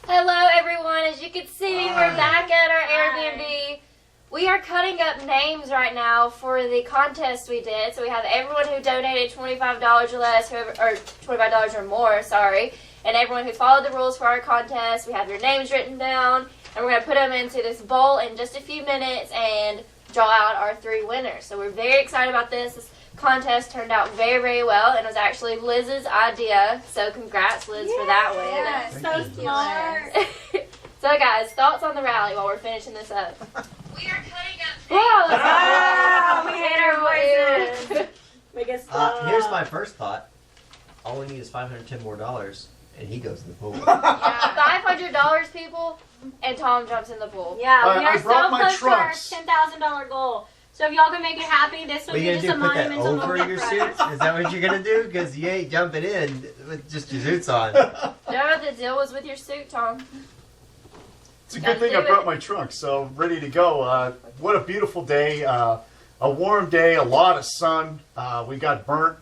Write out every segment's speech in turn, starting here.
Hello everyone, as you can see, we're back at our Airbnb. We are cutting up names right now for the contest we did. So we have everyone who donated $25 or less, or $25 or more, sorry, and everyone who followed the rules for our contest. We have their names written down, and we're going to put them into this bowl in just a few minutes and draw out our 3 winners. So we're very excited about this. This contest turned out very, very well, and it was actually Liz's idea. So congrats, Liz, for that win. Yeah, so smart. So guys, thoughts on the rally while we're finishing this up? We are cutting up things. We hate our voices. Make us stop. Here's my first thought. All we need is $510 more, and he goes in the pool. Yeah, $500, people, and Tom jumps in the pool. Yeah, we are I so brought my close to our trunks. $10,000 goal. So if y'all can make it happy, this would be just a Put that monumental over moment your for us. suits? Is that what you're gonna do? Because you ain't jumping in with just your suits on. No, the deal was with your suit, Tom. It's a good thing I brought my trunks, so ready to go. What a beautiful day. A warm day, a lot of sun. We got burnt,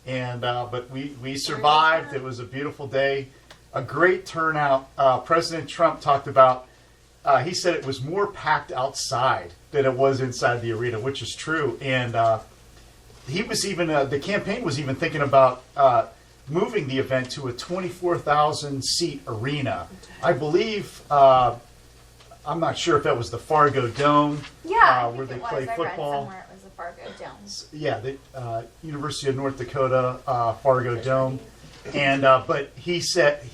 but we survived. It was a beautiful day. A great turnout. President Trump talked about, he said it was more packed outside than it was inside the arena, which is true. And he was even, the campaign was even thinking about moving the event to a 24,000 seat arena. I believe, I'm not sure if that was the Fargo Dome, where they play football. Somewhere it was the Fargo Dome. Yeah, the University of North Dakota Fargo Dome. And but he said,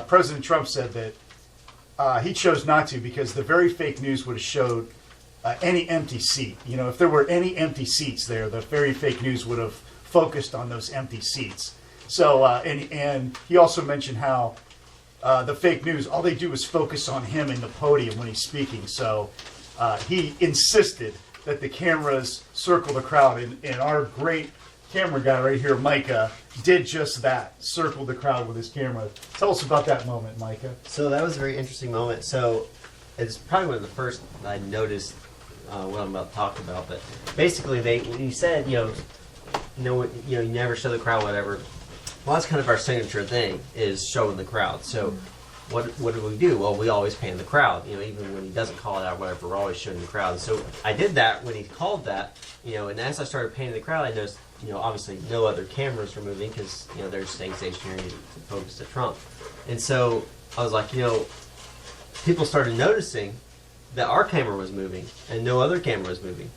President Trump said that he chose not to because the very fake news would have showed any empty seat. You know, if there were any empty seats there, the very fake news would have focused on those empty seats. So, and he also mentioned how the fake news, all they do is focus on him in the podium when he's speaking. So he insisted that the cameras circle the crowd, and our great camera guy right here, Micah, did just that, circled the crowd with his camera. Tell us about that moment, Micah. So that was a very interesting moment. So it's probably one of the first I noticed what I'm about to talk about. But basically, when you said, you never show the crowd, whatever. Well, that's kind of our signature thing, is showing the crowd. So what do we do? Well, we always pan the crowd. Even when he doesn't call it out, whatever, we're always showing the crowd. So I did that when he called that, and as I started panning the crowd, I noticed, obviously no other cameras were moving because, they're staying stationary to focus at Trump. And so I was like, people started noticing that our camera was moving and no other camera was moving.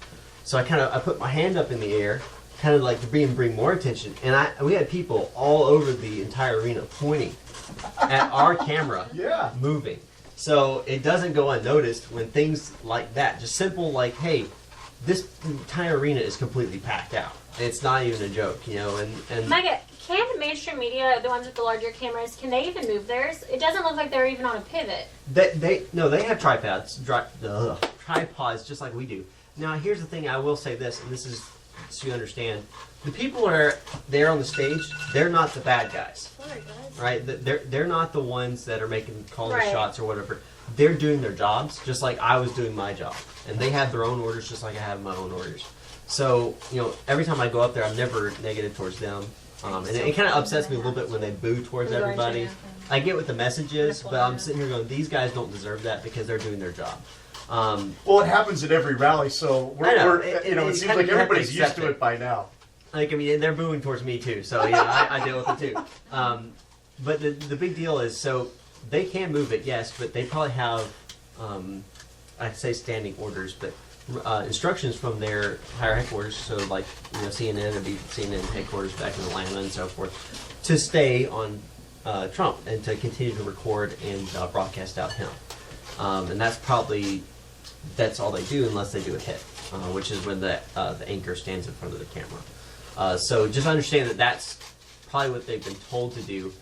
So I put my hand up in the air, kind of like to bring more attention. And we had people all over the entire arena pointing at our camera moving. So it doesn't go unnoticed when things like that, just simple like, hey, this entire arena is completely packed out. It's not even a joke, and Micah, can mainstream media, the ones with the larger cameras, can they even move theirs? It doesn't look like they're even on a pivot. They have tripods just like we do. Now, here's the thing. I will say this, and this is so you understand. The people who are there on the stage, they're not the bad guys, right? They're not the ones that are making calls or shots or whatever. They're doing their jobs just like I was doing my job, and they have their own orders just like I have my own orders. So, every time I go up there, I'm never negative towards them. And it kind of upsets me a little bit when they boo towards everybody. I get what the message is, but I'm sitting here going, these guys don't deserve that because they're doing their job. Well, it happens at every rally, so it seems like everybody's used to it by now. They're booing towards me too, so I deal with it too. But the big deal is, so they can move it, yes, but they probably have, I'd say standing orders, but instructions from their higher headquarters, so like CNN and CNN headquarters back in Atlanta and so forth, to stay on Trump and to continue to record and broadcast out him. And that's all they do unless they do a hit, which is when the anchor stands in front of the camera. So just understand that that's probably what they've been told to do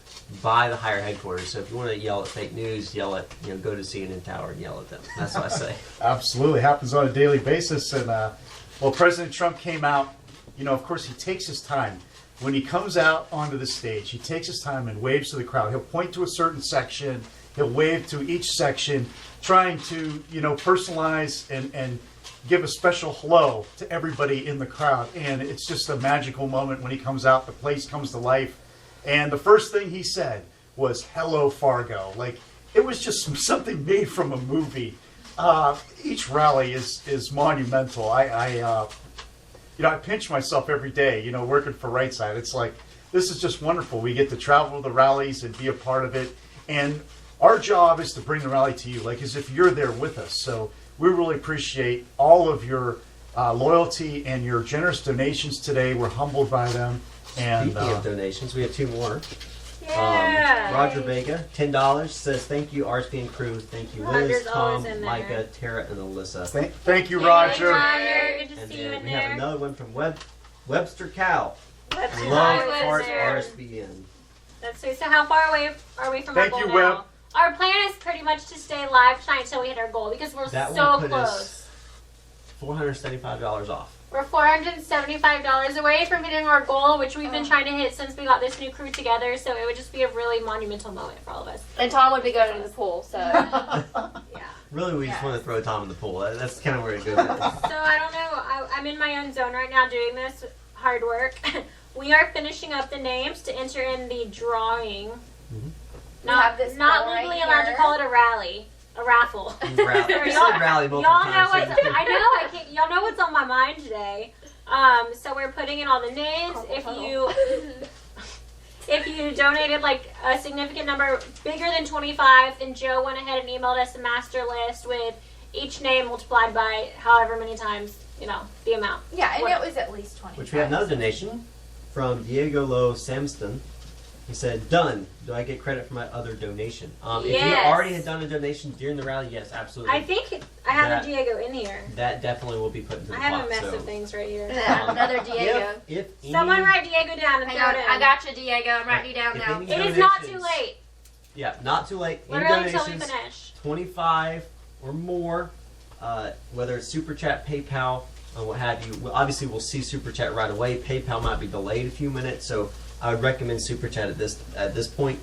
by the higher headquarters. So if you want to yell at fake news, go to CNN Tower and yell at them. That's what I say. Absolutely. Happens on a daily basis. And, President Trump came out, of course, he takes his time. When he comes out onto the stage, he takes his time and waves to the crowd. He'll point to a certain section. He'll wave to each section, trying to, personalize and give a special hello to everybody in the crowd. And it's just a magical moment when he comes out. The place comes to life. And the first thing he said was, "Hello, Fargo." Like, it was just something made from a movie. Each rally is monumental. I pinch myself every day, working for Right Side. It's like, this is just wonderful. We get to travel to the rallies and be a part of it. And our job is to bring the rally to you, like as if you're there with us. So we really appreciate all of your loyalty and your generous donations today. We're humbled by them. And Speaking of donations, we have 2 more. Yeah. Roger Vega, $10, says, thank you, RSBN crew. Thank you, Liz, Roger's Tom, always in there. Micah, Tara, and Alyssa. Thank you, Roger. Good to And see you then in we there. have another one from Webster Cow. Let's Love go, Heart Webster. RSBN. Let's see. So how far away are we from Thank our goal you, now? Web. Our plan is pretty much to stay live tonight until we hit our goal because we're That so will put close. us $475 off. We're $475 away from hitting our goal, which we've been trying to hit since we got this new crew together. So it would just be a really monumental moment for all of us. And Tom would be going to the pool, so. Yeah. Really, we just Yes. want to throw Tom in the pool. That's kind of where it goes. So I don't know. I'm in my own zone right now doing this hard work. We are finishing up the names to enter in the drawing. We have this Not ball right legally allowed to here. call it a rally, a raffle. Rally. You Y'all- said rally multiple Y'all know times. what's so- I know I can't. Y'all know what's on my mind today. So we're putting in all the names. If you donated like a significant number bigger than 25, then Joe went ahead and emailed us a master list with each name multiplied by however many times the amount. Yeah, and What? it was at least 20. Which we have another donation from Diego Lo Samston. He said, done. Do I get credit for my other donation? If you Yes. already had done a donation during the rally, yes, absolutely. I think I have That- a Diego in here. that definitely will be put into the I have pot. a mess so, of things right here. Yeah, another Diego. If Someone any, write Diego down and Hang throw on, it in. I got you, Diego. I'm writing you down If now. any- It is not too donations. late. Yeah, not too late. Any Literally until we donations, finish. 25 or more, whether it's Super Chat, PayPal, or what have you. Obviously, we'll see Super Chat right away. PayPal might be delayed a few minutes, so I would recommend Super Chat at this point.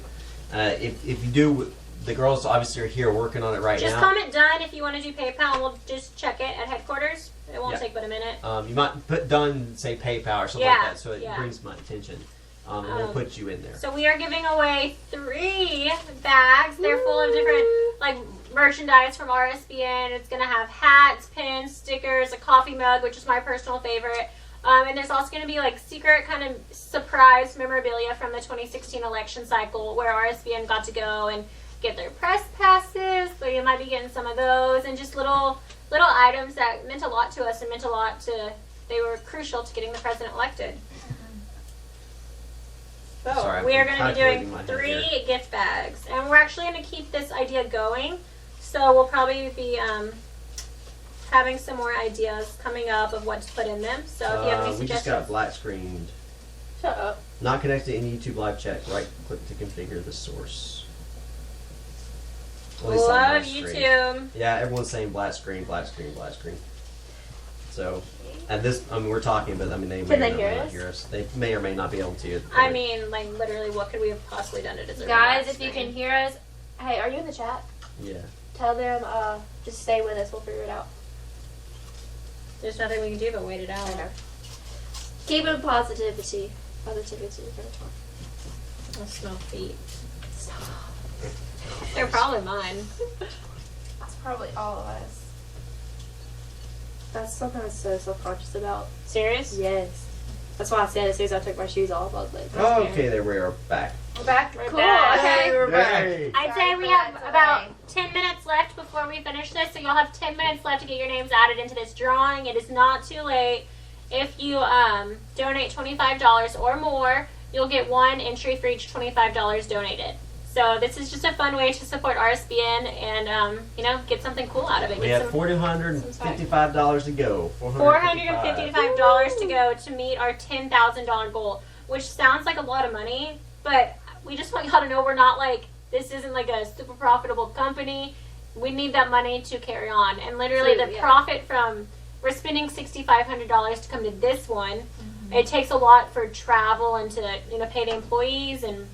If you do, the girls obviously are here working on it right Just now. comment done if you want to do PayPal, and we'll just check it at headquarters. It won't Yeah. take but a minute. You might put done and say PayPal or something Yeah, like that, so it yeah. brings my attention, and we'll put you in there. So we are giving away 3 bags. They're full of different merchandise from RSBN. It's gonna have hats, pins, stickers, a coffee mug, which is my personal favorite. And there's also going to be secret kind of surprise memorabilia from the 2016 election cycle where RSBN got to go and get their press passes. So you might be getting some of those and just little items that meant a lot to us and meant a lot to. They were crucial to getting the president elected. So Sorry, we are I'm going to be doing calculating my head 3 here. gift bags, and we're actually going to keep this idea going. So we'll probably be having some more ideas coming up of what to put in them. So if you have any we just got suggestions, black screened. Shut up. Not connected to any YouTube live chat. Right click to configure the source. At least on my love screen. YouTube. Yeah, everyone's saying black screen, black screen, black screen. So, at this, we're talking, but they may Can or they may hear not us? hear us. They may or may not be able to. I mean, literally, what could we have possibly done to deserve Guys, that if you screen? can hear us, hey, are you in the chat? Yeah. Tell them, just stay with us. We'll figure it out. There's nothing we can do but wait it out. Okay. Keep it positivity. Positivity. I smell feet. They're probably mine. That's probably all of us. That's something I'm so self-conscious about. Serious? Yes. That's why I said as soon as I took my shoes off, I was like, Oh, okay, there we are back. we're back. We're Cool. back. Okay. We're back. Yay. I'd Sorry say we for have that about delay. 10 minutes left before we finish this, so you'll have 10 minutes left to get your names added into this drawing. It is not too late. If you donate $25 or more, you'll get 1 entry for each $25 donated. So this is just a fun way to support RSBN and, get something cool out of it. We Get have some $455 to go. $455 to go to meet our $10,000 goal, which sounds like a lot of money, but we just want y'all to know we're not this isn't a super profitable company. We need that money to carry on. And literally True, the yeah. profit from, we're spending $6,500 to come to this one. It takes a lot for travel and to, pay the employees and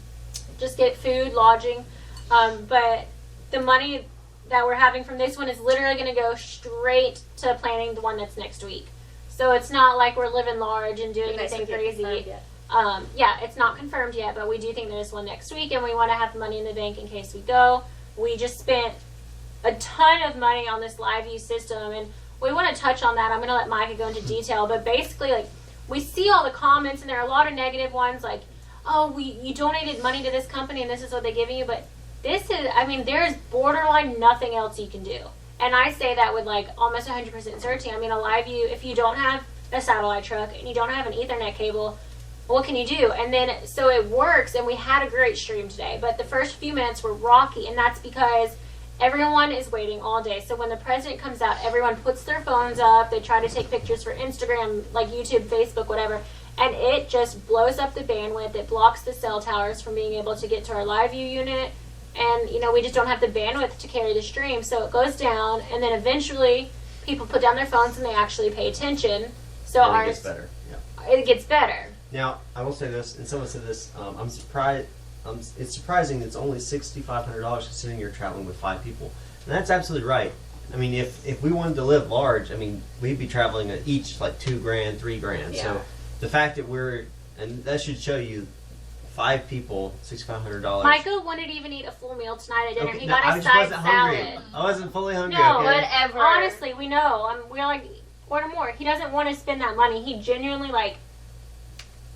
just get food, lodging. But the money that we're having from this one is literally going to go straight to planning the one that's next week. So it's not like we're living large and doing anything crazy. It's not confirmed yet, but we do think there's one next week, and we want to have money in the bank in case we go. we just spent a ton of money on this live view system, and we want to touch on that. I'm going to let Micah go into detail, but basically, like, we see all the comments, and there are a lot of negative ones, like, oh, you donated money to this company, and this is what they're giving you, but this is, I mean, there's borderline nothing else you can do. And I say that with, like, almost 100% certainty. I mean, a live view, if you don't have a satellite truck, and you don't have an Ethernet cable, what can you do? And then, so it works, and we had a great stream today, but the first few minutes were rocky, and that's because everyone is waiting all day. So when the president comes out, everyone puts their phones up, they try to take pictures for Instagram, like YouTube, Facebook, whatever, and it just blows up the bandwidth. It blocks the cell towers from being able to get to our live view unit, and, you know, we just don't have the bandwidth to carry the stream, so it goes down, and then eventually people put down their phones and they actually pay attention. So And it ours, gets better. Yeah. it gets better. Now, I will say this, and someone said this, I'm surprised, it's surprising that it's only $6,500 considering you're traveling with 5 people. And that's absolutely right. I mean, if we wanted to live large, I mean, we'd be traveling at each like $2,000, $3,000. Yeah. So the fact that and that should show you 5 people, $6,500. Michael wouldn't even eat a full meal tonight at dinner. Okay, He no, got I a just side wasn't hungry. salad. I wasn't fully hungry. No, okay? Whatever. Honestly, we know. We're like, order more. He doesn't want to spend that money. He genuinely, like,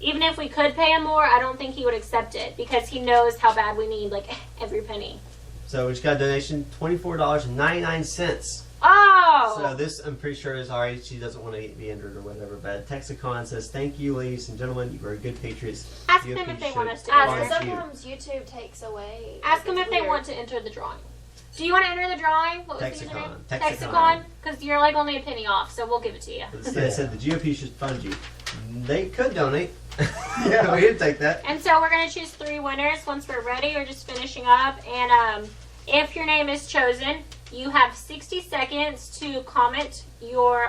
even if we could pay him more, I don't think he would accept it because he knows how bad we need, like, every penny. So we just got a donation, $24.99. Oh! So this, I'm pretty sure, is alright. She doesn't want to be injured or whatever. But Texicon says, "Thank you, ladies and gentlemen. You are good patriots. Ask GOP them if they should want us to applaud enter. you." Sometimes YouTube takes away. Ask them It's if they weird. want to enter the drawing. Do you want to enter the drawing? What was the Texicon. username? Texicon. Because you're, like, only a penny off, so we'll give it to you. They said the GOP should fund you. They could donate. Yeah. We didn't take that. And so we're going to choose 3 winners once we're ready. We're just finishing up. And if your name is chosen, you have 60 seconds to comment your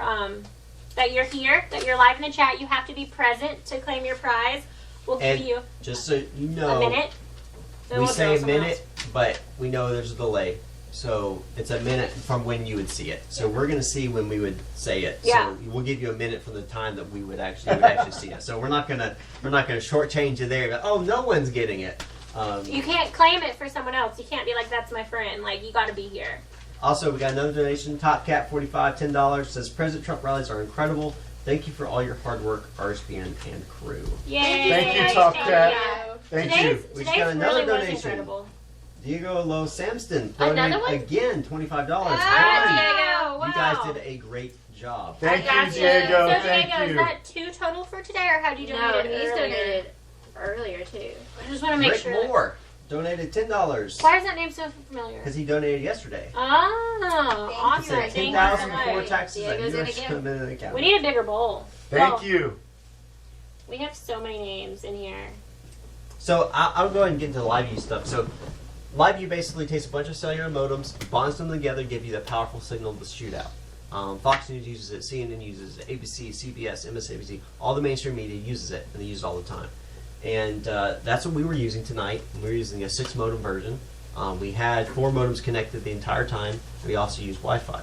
that you're here, that you're live in the chat. You have to be present to claim your prize. We'll give And you just so you know, a minute. Then we we'll say draw a someone minute, else. but we know there's a delay. So it's a minute from when you would see it. So we're going to see when we would say it. Yeah. So we'll give you a minute from the time that we would actually see it. So we're not gonna shortchange you there. But, oh, no one's getting it. You can't claim it for someone else. You can't be like, that's my friend. Like, you got to be here. Also, we got another donation. Top Cat 45, $10 says President Trump rallies are incredible. Thank you for all your hard work, RSBN and crew. Yay! Thank you, Top Cat. you. Thank Today's, you. We just today's got another really was donation. incredible. Diego Lo Samston Another one? again, $25. Ah, You wow. guys did a great job. Thank you, Gotcha. Diego. So, Thank Diego, is you. that 2 total for today, or had you No, donated he's earlier? donated earlier too. I just want to make Rick sure. Moore donated $10 Why is that name so familiar? because he donated yesterday. Oh, He awesome. said Thank you 10,000 so before much. taxes. I Diego's knew I in should again. come in an account. We need a bigger bowl. Thank Well, you. We have so many names in here. So I'll go ahead and get into the LiveView stuff. So LiveView basically takes a bunch of cellular modems, bonds them together, give you the powerful signal to shoot out. Fox News uses it, CNN uses it, ABC, CBS, MSNBC, all the mainstream media uses it, and they use it all the time. And that's what we were using tonight. We were using a 6 modem version. We had 4 modems connected the entire time. We also used Wi-Fi.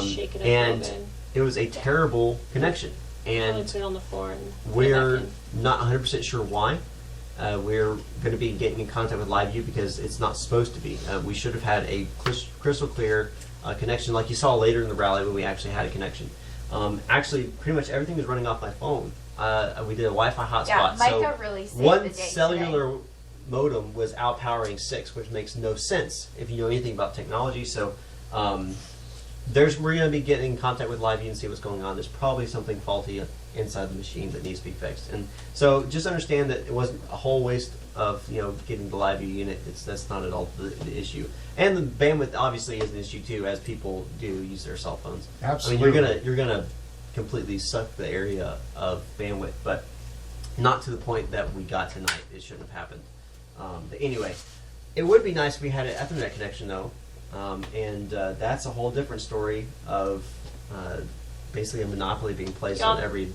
Shake it up and a little bit. it was a terrible connection. Really And put it on the floor and put it we're back in. not 100% sure why. We're going to be getting in contact with LiveView because it's not supposed to be. We should have had a crystal clear connection like you saw later in the rally when we actually had a connection. Actually, pretty much everything was running off my phone. We did a Wi-Fi hotspot. Yeah, so Micah really saved the one day cellular modem was outpowering 6, which makes no sense if you know anything about technology. So we're going to be getting in contact with LiveView and see what's going on. There's probably something faulty inside the machine that needs to be fixed. And so just understand that it wasn't a whole waste of getting the LiveView unit. That's not at all the issue. And the bandwidth obviously is an issue too, as people do use their cell phones. Absolutely. I mean, you're gonna completely suck the area of bandwidth, but not to the point that we got tonight. It shouldn't have happened. But anyway, it would be nice if we had an Ethernet connection though, and that's a whole different story of basically a monopoly being placed on every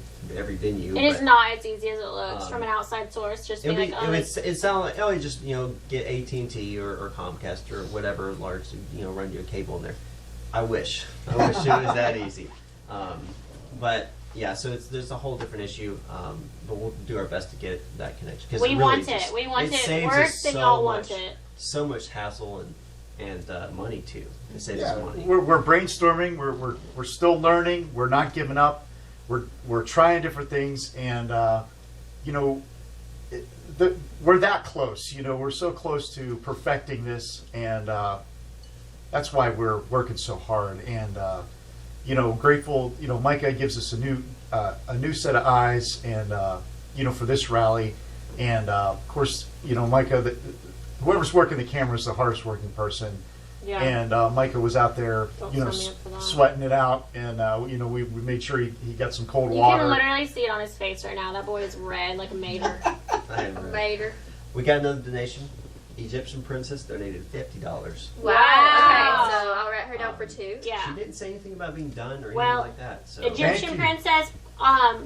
venue. It is but not as easy as it looks from an outside source. Just It be would like, be, oh, it sound like just get AT&T or Comcast or whatever large run you a cable in there. I wish it was that easy. But yeah, so there's a whole different issue. But we'll do our best to get that connection. 'Cause we really want just- it. We want it saves worse us than so y'all want much- it. So much hassle, and and money too. It saves Yeah, us money. we're brainstorming. We're still learning. We're not giving up. We're trying different things, and you know, we're that close. You know, we're so close to perfecting this, and that's why we're working so hard. And you know, grateful. You know, Micah gives us a new set of eyes, and you know, for this rally, and of course, you know, Micah, whoever's working the camera is the hardest working person. Yeah. And Micah was out there, Don't you know, sign me up for that. sweating it out, and you know, we made sure he got some cold You water. can literally see it on his face right now. That boy is red like a mater. I am ready. Mater. We got another donation. Egyptian princess donated $50. Wow. Wow. Okay, so I'll write her down for 2. Yeah. She didn't say anything about being done or Well, anything like that. So Egyptian you. princess,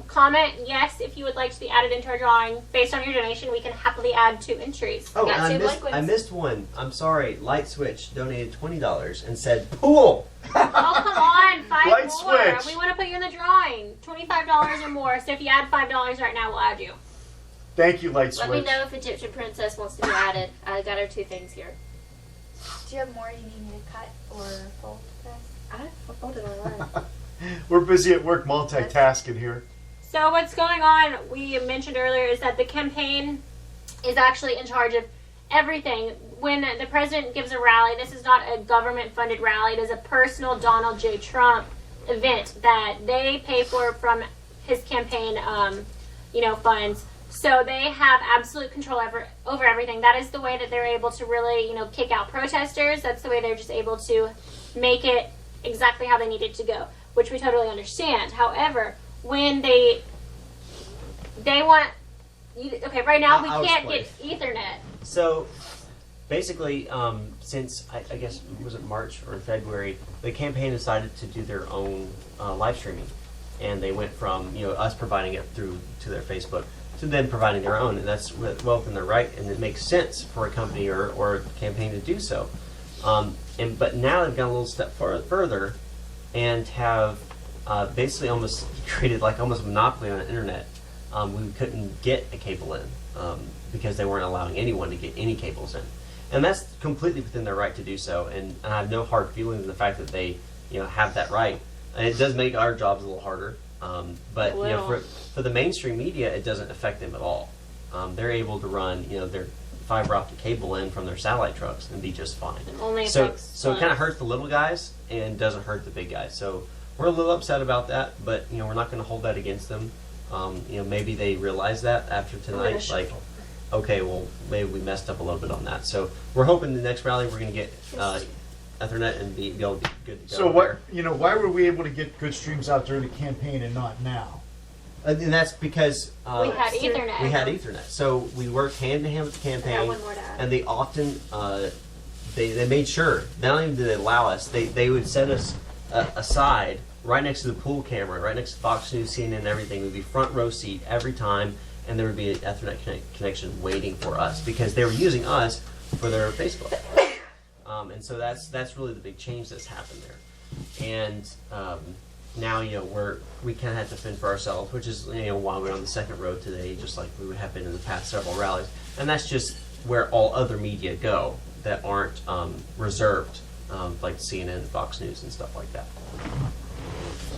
comment yes if you would like to be added into our drawing. Based on your donation, we can happily add 2 entries. Oh, got and two I blank ones. missed one. I'm sorry. Light Switch donated $20 and said pool. Oh, come on, 5 Light more. switch. We want to put you in the drawing. $25 or more. So if you add $5 right now, we'll add you. Thank you, Light Let me Switch. know if Egyptian Princess wants to be added. I got her 2 things here. Do you have more you need me to cut or fold? I folded online. We're busy at work multitasking here. So what's going on, we mentioned earlier, is that the campaign is actually in charge of everything. When the president gives a rally, this is not a government-funded rally. It is a personal Donald J. Trump event that they pay for from his campaign, funds. So they have absolute control over everything. That is the way that they're able to really, kick out protesters. That's the way they're just able to make it exactly how they need it to go, which we totally understand. However, when they want, right now I'll we can't explain. get Ethernet. So basically, since I guess was it March or February, the campaign decided to do their own live streaming, and they went from us providing it through to their Facebook to them providing their own, and that's well within their right, and it makes sense for a company or a campaign to do so. But now they've gone a little step further, and have basically almost created almost a monopoly on the internet. We couldn't get a cable in because they weren't allowing anyone to get any cables in, and that's completely within their right to do so. And I have no hard feelings in the fact that they have that right. And it does make our jobs a little harder, but for the mainstream media, it doesn't affect them at all. They're able to run their fiber optic cable in from their satellite trucks and be just fine. Only So affects it kind of hurts the little guys and doesn't hurt the big guys. So we're a little upset about that, but we're not going to hold that against them. Maybe they realize that after tonight, okay, well maybe we messed up a little bit on that. So we're hoping the next rally we're going to get Ethernet and be able to be good to go. So why were we able to get good streams out during the campaign and not now? And that's because we had Ethernet. we had Ethernet. So we worked hand in hand with the I got campaign, one more to add. and they often they made sure not only did they allow us, they would set us aside right next to the pool camera, right next to Fox News, CNN, and everything. We'd be front row seat every time, and there would be an Ethernet connection waiting for us because they were using us for their Facebook. And so that's really the big change that's happened there. And now we kind of have to fend for ourselves, which is why we're on the second row today, just like we have been in the past several rallies. And that's just where all other media go that aren't reserved, like CNN, Fox News, and stuff like that.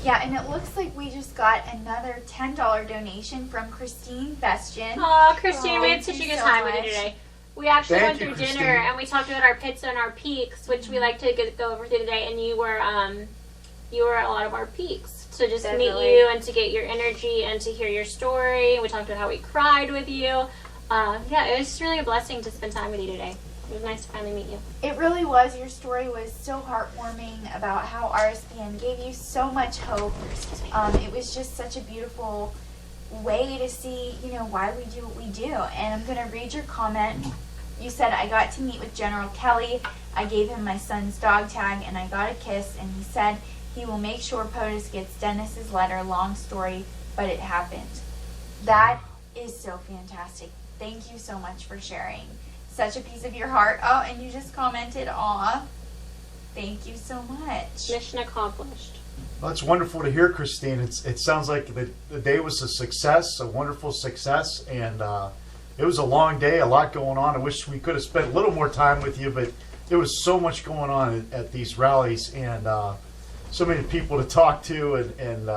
Yeah, and it looks like we just got another $10 donation from Christine Bestien. Oh, Christine, we had Thank such a you good so time with you much. today. We actually Thank went you, through Christine. dinner and we talked about our pizza and our peaks, which we like to go over through today. And you were a lot of our peaks to just meet Definitely. you and to get your energy and to hear your story. We talked about how we cried with you. It was just really a blessing to spend time with you today. It was nice to finally meet you. It really was. Your story was so heartwarming about how RSBN gave you so much hope. It was just such a beautiful way to see, why we do what we do. And I'm going to read your comment. You said, I got to meet with General Kelly. I gave him my son's dog tag and I got a kiss. And he said he will make sure POTUS gets Dennis's letter. Long story, but it happened. That is so fantastic. Thank you so much for sharing such a piece of your heart. Oh, and you just commented, aw. Thank you so much. Mission accomplished. Well, it's wonderful to hear, Christine. It sounds like the day was a success, a wonderful success, and it was a long day, a lot going on. I wish we could have spent a little more time with you, but there was so much going on at these rallies, and so many people to talk to, and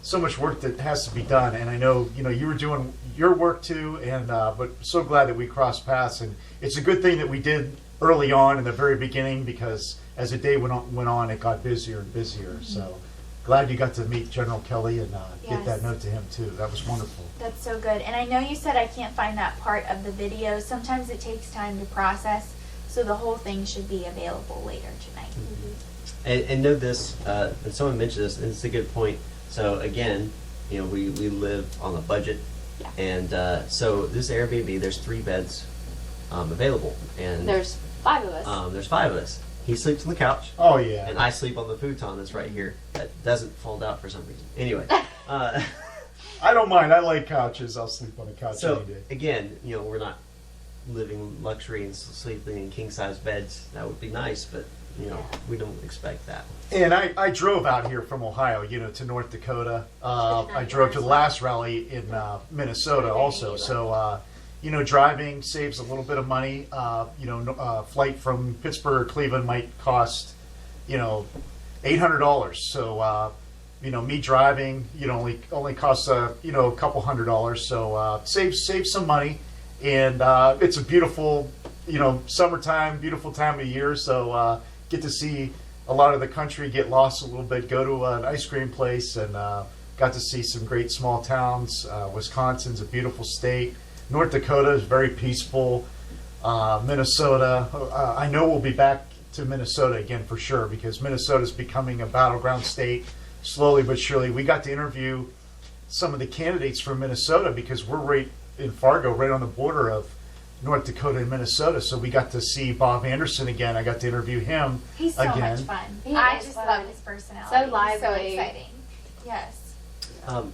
so much work that has to be done. And I know, you were doing your work too, and but so glad that we crossed paths. And it's a good thing that we did early on in the very beginning, because as the day went on, it got busier and busier. So glad you got to meet General Kelly and get that note to him too. That was wonderful. That's so good. And I know you said I can't find that part of the video. Sometimes it takes time to process, so the whole thing should be available later tonight. And know this, and someone mentioned this, and it's a good point. So again, we live on a budget, and so this Airbnb, there's 3 beds available, and There's 5 of us. there's 5 of us. He sleeps on the couch, Oh yeah. and I sleep on the futon that's right here. That doesn't fold out for some reason. Anyway, I don't mind. I like couches. I'll sleep on the couch so any day. again, we're not living luxury and sleeping in king size beds. That would be nice, but we don't expect that. And I drove out here from Ohio, to North Dakota. I drove to the last rally in Minnesota also. So, driving saves a little bit of money. Flight from Pittsburgh or Cleveland might cost, $800. So, me driving, only costs a couple $100. So, save some money. And it's a beautiful, summertime, beautiful time of year. So, get to see a lot of the country, get lost a little bit, go to an ice cream place, and got to see some great small towns. Wisconsin's a beautiful state. North Dakota is very peaceful. Minnesota, I know we'll be back to Minnesota again for sure, because Minnesota's becoming a battleground state slowly but surely. We got to interview some of the candidates from Minnesota, because we're right in Fargo, right on the border of North Dakota and Minnesota. So we got to see Bob Anderson again. I got to interview him He's so again. much fun. He I is just fun. love his personality. So He's lively. so exciting. Yes.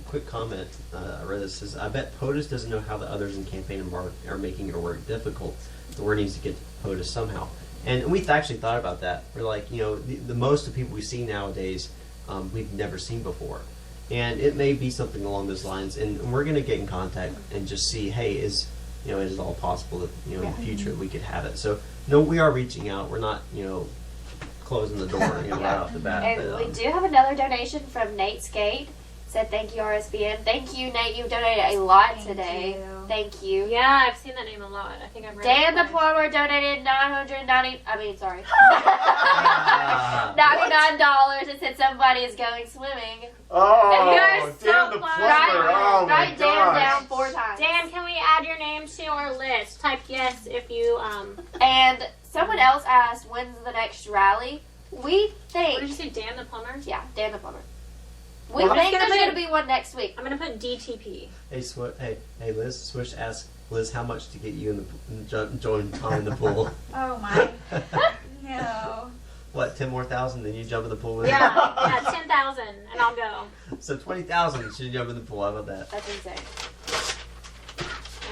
Quick comment. I read this. Says, I bet POTUS doesn't know how the others in campaign and mark are making your work difficult. The word needs to get to POTUS somehow. And we actually thought about that. We're like, the most of people we see nowadays, we've never seen before. And it may be something along those lines. And we're going to get in contact and just see, hey, is it all possible that, in the future we could have it. So, no, we are reaching out. We're not, closing the door, right off the bat. And But, we do have another donation from Nate Skate. Said thank you, RSBN. Thank you, Nate. You've donated a lot Thank today. you. Thank you. Yeah, I've seen that name a lot. I think I've read Dan it the twice. plumber donated $99. It said somebody is going swimming. Oh, You are so Dan the close. plumber. Oh my Write Dan gosh. down 4 times. Dan, can we add your name to our list? Type yes if you And someone else asked, when's the next rally? We What did you think, say, Dan the plumber? yeah, Dan the plumber. We Well, I'm think just there's gonna going to be one next week. I'm gonna put DTP. hey, Liz. Swish asked Liz how much to get you in join Tom in the pool. Oh my. No. What, 10 more thousand? Then you jump in the pool with Yeah, 10,000, and I'll go. So 20,000 should jump in the pool. How about that? That's insane.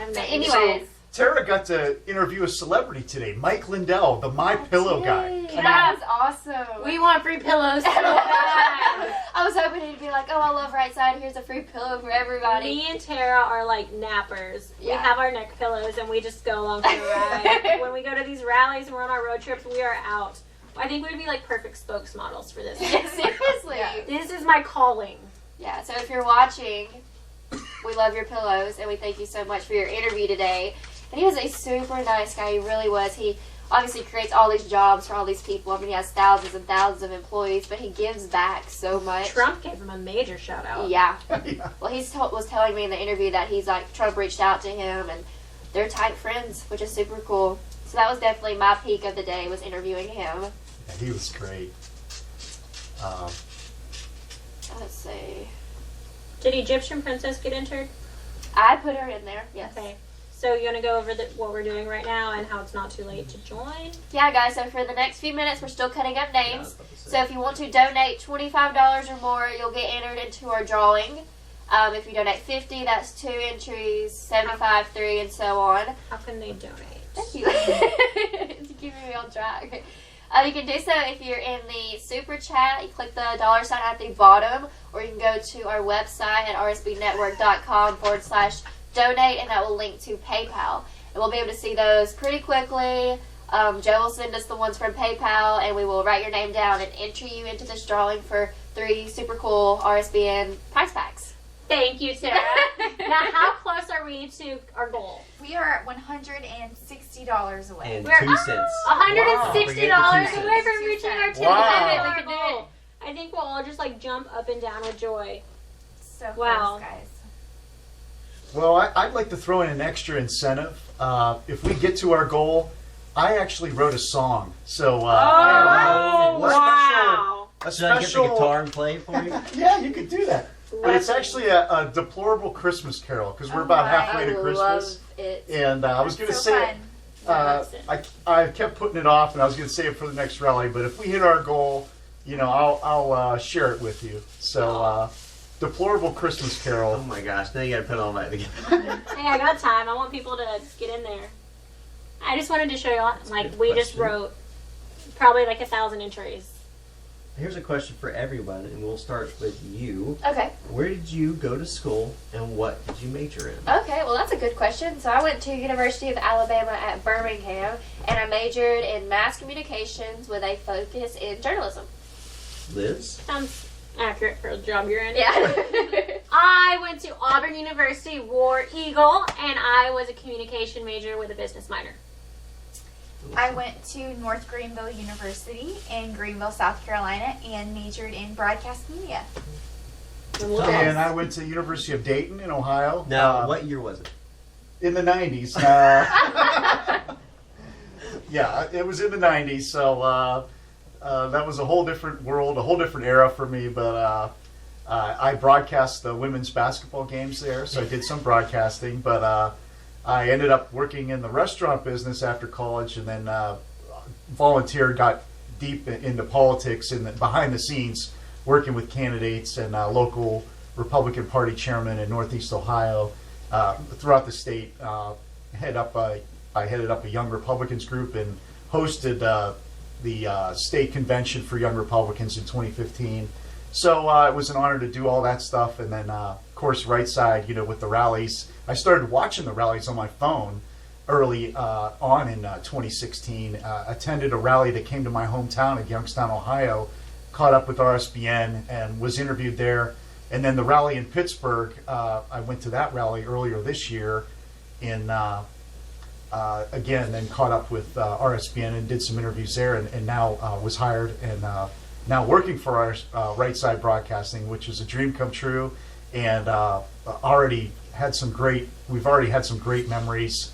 I'm But not- anyways, Tara got to interview a celebrity today, Mike Lindell, the My Pillow guy. that was awesome. We want free pillows so bad. I was hoping he'd be like, oh, I love Right Side. Here's a free pillow for everybody. Me and Tara are like nappers. We Yeah. have our neck pillows and we just go along for the ride. When we go to these rallies and we're on our road trips, we are out. I think we'd be like perfect spokesmodels for this. Seriously. Yeah. This is my calling. Yeah, so if you're watching, we love your pillows, and we thank you so much for your interview today. And he was a super nice guy. He really was. He obviously creates all these jobs for all these people. I mean, he has thousands and thousands of employees, but he gives back so much. Trump gave him a major shout out. Yeah. Yeah. Well, he was telling me in the interview that he's like, Trump reached out to him, and they're tight friends, which is super cool. So that was definitely my peak of the day, was interviewing him. Yeah, he was great. Let's see. Did Egyptian Princess get entered? I put her in there, yes. Okay. So you want to go over what we're doing right now and how it's not too late to join? Yeah, guys, so for the next few minutes, we're still cutting up Yeah, I names. was about to say. So if you want to donate $25 or more, you'll get entered into our drawing. If you donate $50, that's 2 entries, $75, 3, and so on. How can they donate? Thank you. It's keeping me on track. You can do so if you're in the super chat. You click the $ at the bottom, or you can go to our website at rsbnetwork.com/donate, and that will link to PayPal. And we'll be able to see those pretty quickly. Joe will send us the ones from PayPal, and we will write your name down and enter you into this drawing for 3 super cool RSBN prize packs. Thank you, Tara. Now, how close are we to our goal? We are $160 away. And We're 2 cents. $160 Wow. away from reaching our $10 Wow. We can do goal. I think we'll all just like jump up and down with joy. So Wow. close, guys. Well, I'd like to throw in an extra incentive. If we get to our goal, I actually wrote a song. So I have wow. a Should I get the special. guitar and play it for you? Yeah, you could do that. But it's actually a deplorable Christmas carol because we're about halfway to Christmas. love it. And I was going to So say fun. it. I kept putting it off, and I was going to save it for the next rally. But if we hit our goal, I'll share it with you. So, deplorable Christmas Oh Carol. my gosh, now you gotta put it all back together. Hey, I got time. I want people to get in there. I just wanted to show you, like, we just question. wrote probably like 1,000 entries. Here's a question for everyone, and we'll start with you. Okay. Where did you go to school, and what did you major in? Okay, well that's a good question. So I went to University of Alabama at Birmingham, and I majored in mass communications with a focus in journalism. Liz? Sounds accurate for the job you're in. Yeah. I went to Auburn University, War Eagle, and I was a communication major with a business minor. I went to North Greenville University in Greenville, South Carolina, and majored in broadcast media. And I went to University of Dayton in Ohio. Now, what year was it? In the 90s. Yeah, it was in the 90s. So that was a whole different world, a whole different era for me. But I broadcast the women's basketball games there, so I did some broadcasting. But I ended up working in the restaurant business after college, and then volunteered, got deep into politics and behind the scenes, working with candidates and local Republican Party chairmen in Northeast Ohio, throughout the state. I headed up a Young Republicans group and hosted the state convention for Young Republicans in 2015. So it was an honor to do all that stuff. And then, of course, right side, with the rallies. I started watching the rallies on my phone early on in 2016. Attended a rally that came to my hometown of Youngstown, Ohio. Caught up with RSBN and was interviewed there. And then the rally in Pittsburgh, I went to that rally earlier this year in again, then caught up with RSBN and did some interviews there, and now was hired and now working for our Right Side Broadcasting, which is a dream come true, and we've already had some great memories,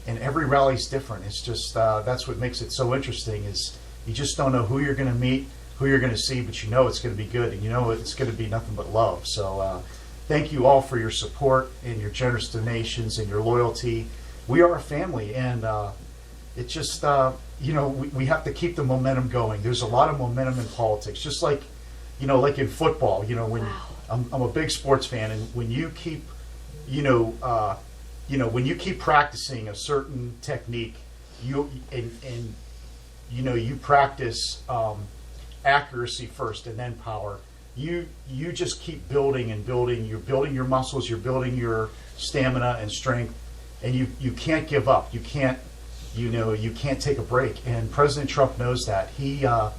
and every rally's different. It's just that's what makes it so interesting, is you just don't know who you're going to meet, who you're going to see, but it's going to be good, and it's going to be nothing but love. So thank you all for your support and your generous donations and your loyalty. We are a family, and it just, we have to keep the momentum going. There's a lot of momentum in politics, just like in football, when I'm a big sports fan, and when you keep, when you keep practicing a certain technique, you practice accuracy first and then power. You just keep building and building. You're building your muscles, you're building your stamina and strength. And you can't give up. You can't take a break. And President Trump knows that. He's going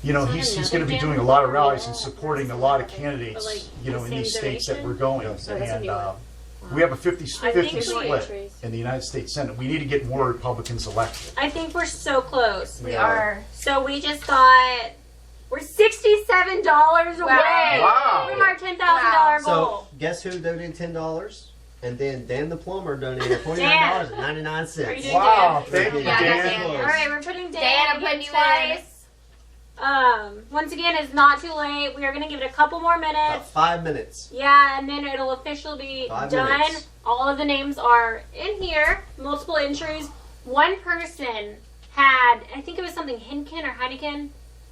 to be doing a lot of rallies and supporting a lot of candidates, in these states that we're going. And we have a 50-50 split in the United States Senate. We need to get more Republicans elected. I think we're so close. We are. So we just got, we're $67 away Wow. from our $10,000 goal. So, guess who donated $10? And then Dan the plumber donated $49.99. Are you doing Wow, Dan? thank you, Yeah, Dan. All right, we're putting Dan, Dan, I'm again putting you twice. Once again, it's not too late. We are going to give it a couple more About minutes. 5 minutes. Yeah, and then it'll officially be 5 done. minutes. All of the names are in here. Multiple entries. One person had, I think it was something Henkin or Heineken.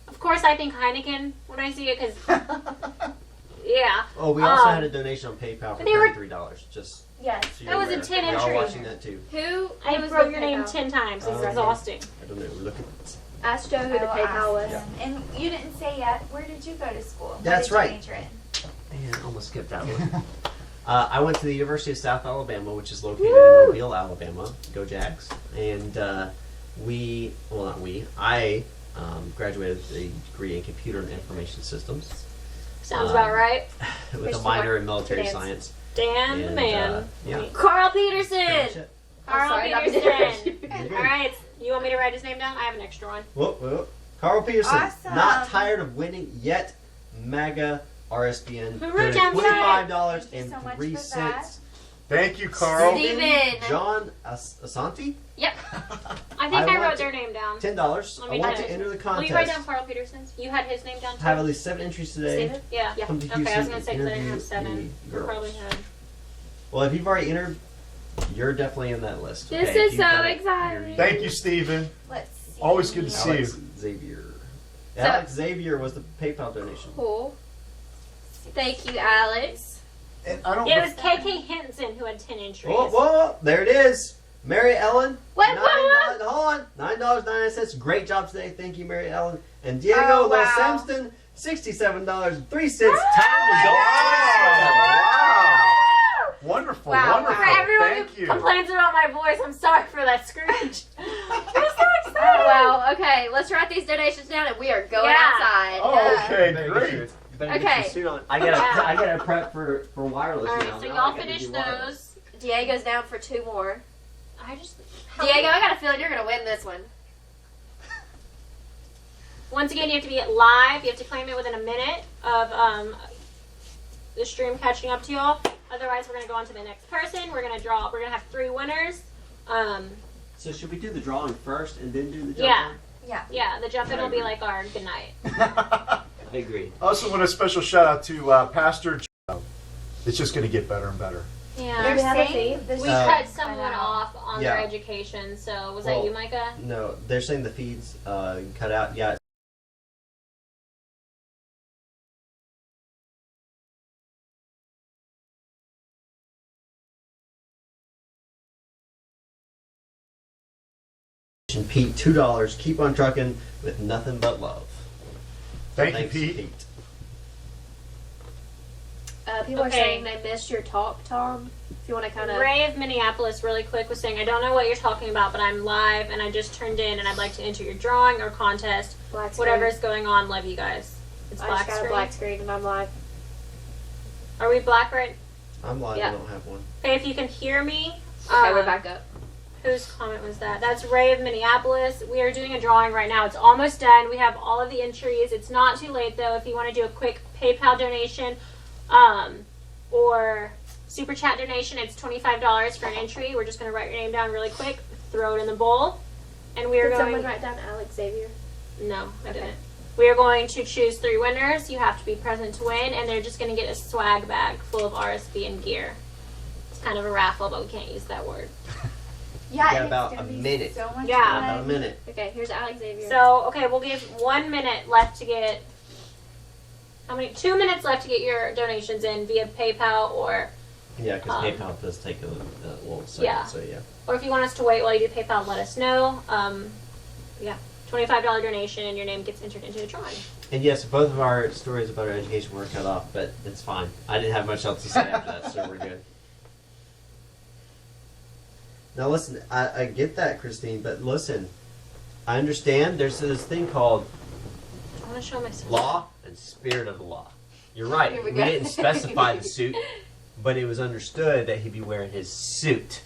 Of course, I think Heineken when I see it because, yeah. Oh, we also had a donation on PayPal for they were- $33. Just Yes. so That you're was a aware. 10 We're all entry. watching that too. I was wrote the your name PayPal? 10 times. It's Okay. exhausting. I don't know. We're looking. Ask Joe who the I will PayPal was. ask them. And you didn't say yet, where did you go to school? What That's did you right. major in? Man, I almost skipped that one. I went to the University of South Alabama, which is located in Mobile, Alabama. Go Jags! And I graduated with a degree in computer and information systems. Sounds about right. With Which a minor in one? military Dance. science. Dan the And, man. yeah. Carl Peterson. Carl sorry, not Peterson. Peterson. All right. You want me to write his name down? I have an extra one. Whoop. Carl Peterson. Awesome. Not tired of winning yet. MAGA RSBN. Who wrote down $25 Thank you so much and 3 for cents. Thank you, Carl. Steven. John Asante. Yep. I think I want wrote to- their name down. $10. Let I me want check. to enter the Will contest. you write down Carl Peterson's? You had his name down too? Have at least 7 entries today. Steven? Yeah. Yeah. Come to Okay, I was Houston going to say and because I didn't have interview 7. the You girls. probably had. Well, if you've already entered, you're definitely in that list. This okay? is If you've so got it, exciting. you're- Thank you, Stephen. Let's see. Always good to see Alex you. Xavier. So- Alex Xavier was the PayPal donation. Cool. Thank you, Alex. And I don't. It was KK Hinton who had 10 entries. Whoa, there it is. Mary Ellen. What? Hold on. $9.99. Great job today. Thank you, Mary Ellen. And Diego Oh, wow. Los Samston, $67.03. Time to go. Wow. Wonderful, Wow. wonderful. For everyone Thank who you. complains about my voice, I'm sorry for that screech. I'm so excited. Oh, well, okay, let's write these donations down and we are going Yeah. outside. Oh, okay, You better great. get your- you better get Okay. your suit on. I gotta prep for wireless All now. right, so Now I y'all gotta finish do wireless. those. Diego's down for 2 more. I just. Diego, I got a feeling you're going to win this one. Once again, you have to be live. You have to claim it within a minute of the stream catching up to y'all. Otherwise, we're going to go on to the next person. We're going to draw. We're going to have 3 winners. So should we do the drawing first and then do the jump? Yeah. Yeah. Yeah, the jump in will be like our good night. I agree. I also want a special shout out to Pastor Joe. It's just going to get better and better. Yeah. They're we have a saying this We Uh, cut someone I know. off on Yeah. their education. So was Well, that you, Micah? No, they're saying the feeds cut out. Yeah. Pete, $2. Keep on trucking with nothing but love. Thank you, Thanks, Pete. People are Okay. saying they missed your talk, Tom. If you want to kind of... Ray of Minneapolis, really quick, was saying, I don't know what you're talking about, but I'm live and I just turned in and I'd like to enter your drawing or contest. Black screen. Whatever's going on, love you guys. It's I black just got screen. a black screen and I'm live. Are we black right? I'm live. Yeah. I don't have one. Okay, if you can hear me. Okay, we're back up. Whose comment was that? That's Ray of Minneapolis. We are doing a drawing right now. It's almost done. We have all of the entries. It's not too late though. If you want to do a quick PayPal donation, or super chat donation, it's $25 for an entry. We're just going to write your name down really quick, throw it in the bowl, and we are Did going. someone write down Alex Xavier? No, I Okay. didn't. We are going to choose 3 winners. You have to be present to win, and they're just going to get a swag bag full of RSBN gear. It's kind of a raffle, but we can't use that word. Yeah, Got and about it's gonna a be minute. So much Yeah. fun. About a minute. Okay, here's Alex Xavier. So, okay, we'll give 1 minute left to get. How many? 2 minutes left to get your donations in via PayPal, or Yeah, because PayPal does take a little second. yeah. So yeah. if you want us to wait while you do PayPal, let us know. Yeah, $25 donation, and your name gets entered into the drawing. And yes, both of our stories about our education were cut off, but it's fine. I didn't have much else to say after that, so we're good. Now listen, I get that, Christine, but listen, I understand there's this thing called I want to show myself. law and spirit of the law. You're right. Here We we go. didn't specify the suit, but it was understood that he'd be wearing his suit.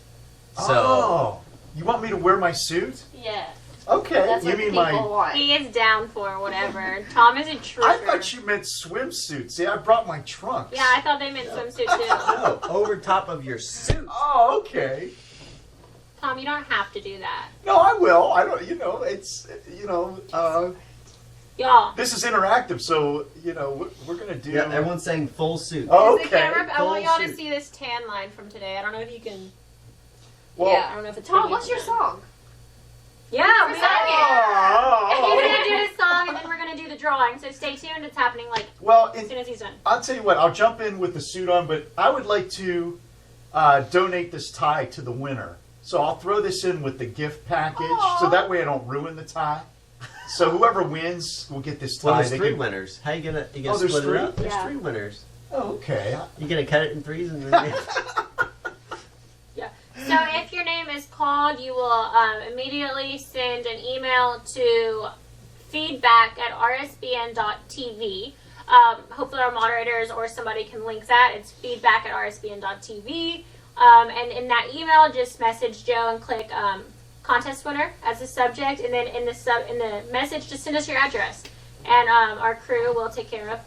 So Oh, you want me to wear my suit? yeah. Okay. That's you what mean people my? want. He is down for whatever. Tom is a trooper. I thought you meant swimsuit. See, I brought my trunks. Yeah, I thought they meant swimsuit too. no, over top of your suit. Oh, okay. Tom, you don't have to do that. No, I will. I don't. You know, it's Y'all. this is interactive, so we're gonna do. Yeah, everyone's saying full suit. Oh, Is the okay. camera, I want Full y'all to suit. see this tan line from today. I don't know if you can. Well, Yeah. I don't know if it's. Tom, big what's your enough. song? Yeah, we Your got song. it. Oh, He's gonna do his song, and then we're gonna do the drawing. So stay tuned. It's happening like well, as soon as he's done. I'll tell you what. I'll jump in with the suit on, but I would like to donate this tie to the winner. So I'll throw this in with the gift package, so that way I don't ruin the tie. So whoever wins will get this tie. Well, there's They 3 can- winners. How you gonna Oh, there's split 3? it up? There's Yeah. 3 winners. Oh, okay. You gonna cut it in threes and then Yeah. So if your name is called, you will immediately send an email to feedback@rsbn.tv. Hopefully our moderators or somebody can link that. It's feedback@rsbn.tv. And in that email, just message Joe and click contest winner as a subject, and then in the message, just send us your address, and our crew will take care of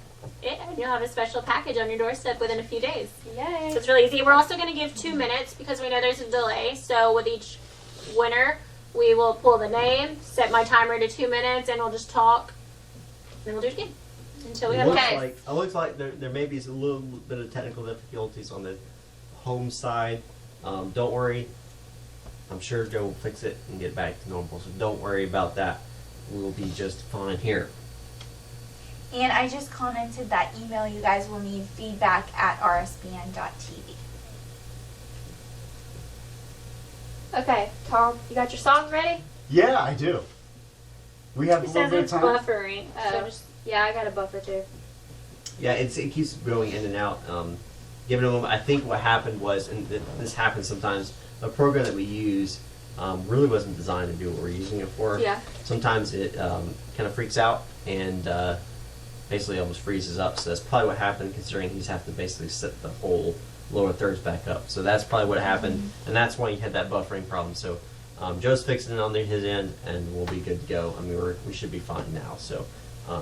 it, and you'll have a special package on your doorstep within a few days. Yay. So it's really easy. We're also going to give 2 minutes because we know there's a delay. So with each winner, we will pull the name, set my timer to 2 minutes, and we'll just talk, and then we'll do it again until we it have looks it. like there may be a little bit of technical difficulties on the home side. Don't worry. I'm sure Joe will fix it and get back to normal. So don't worry about that. We'll be just fine here. And I just commented that email you guys will need feedback@rsbn.tv. Okay, Tom, you got your song ready? Yeah, I do. We have a It little says bit of it's time. buffering. So Oh. just Yeah, I got a buffer too. Yeah, it keeps going in and out. Given a moment, I think what happened was, and this happens sometimes, a program that we use really wasn't designed to do what we're using it for. Yeah. Sometimes it kind of freaks out and basically almost freezes up. So that's probably what happened, considering he's have to basically set the whole lower thirds back up. So that's probably what happened, and that's why he had that buffering problem. So Joe's fixing it on his end, and we'll be good to go. I mean, we should be fine now. So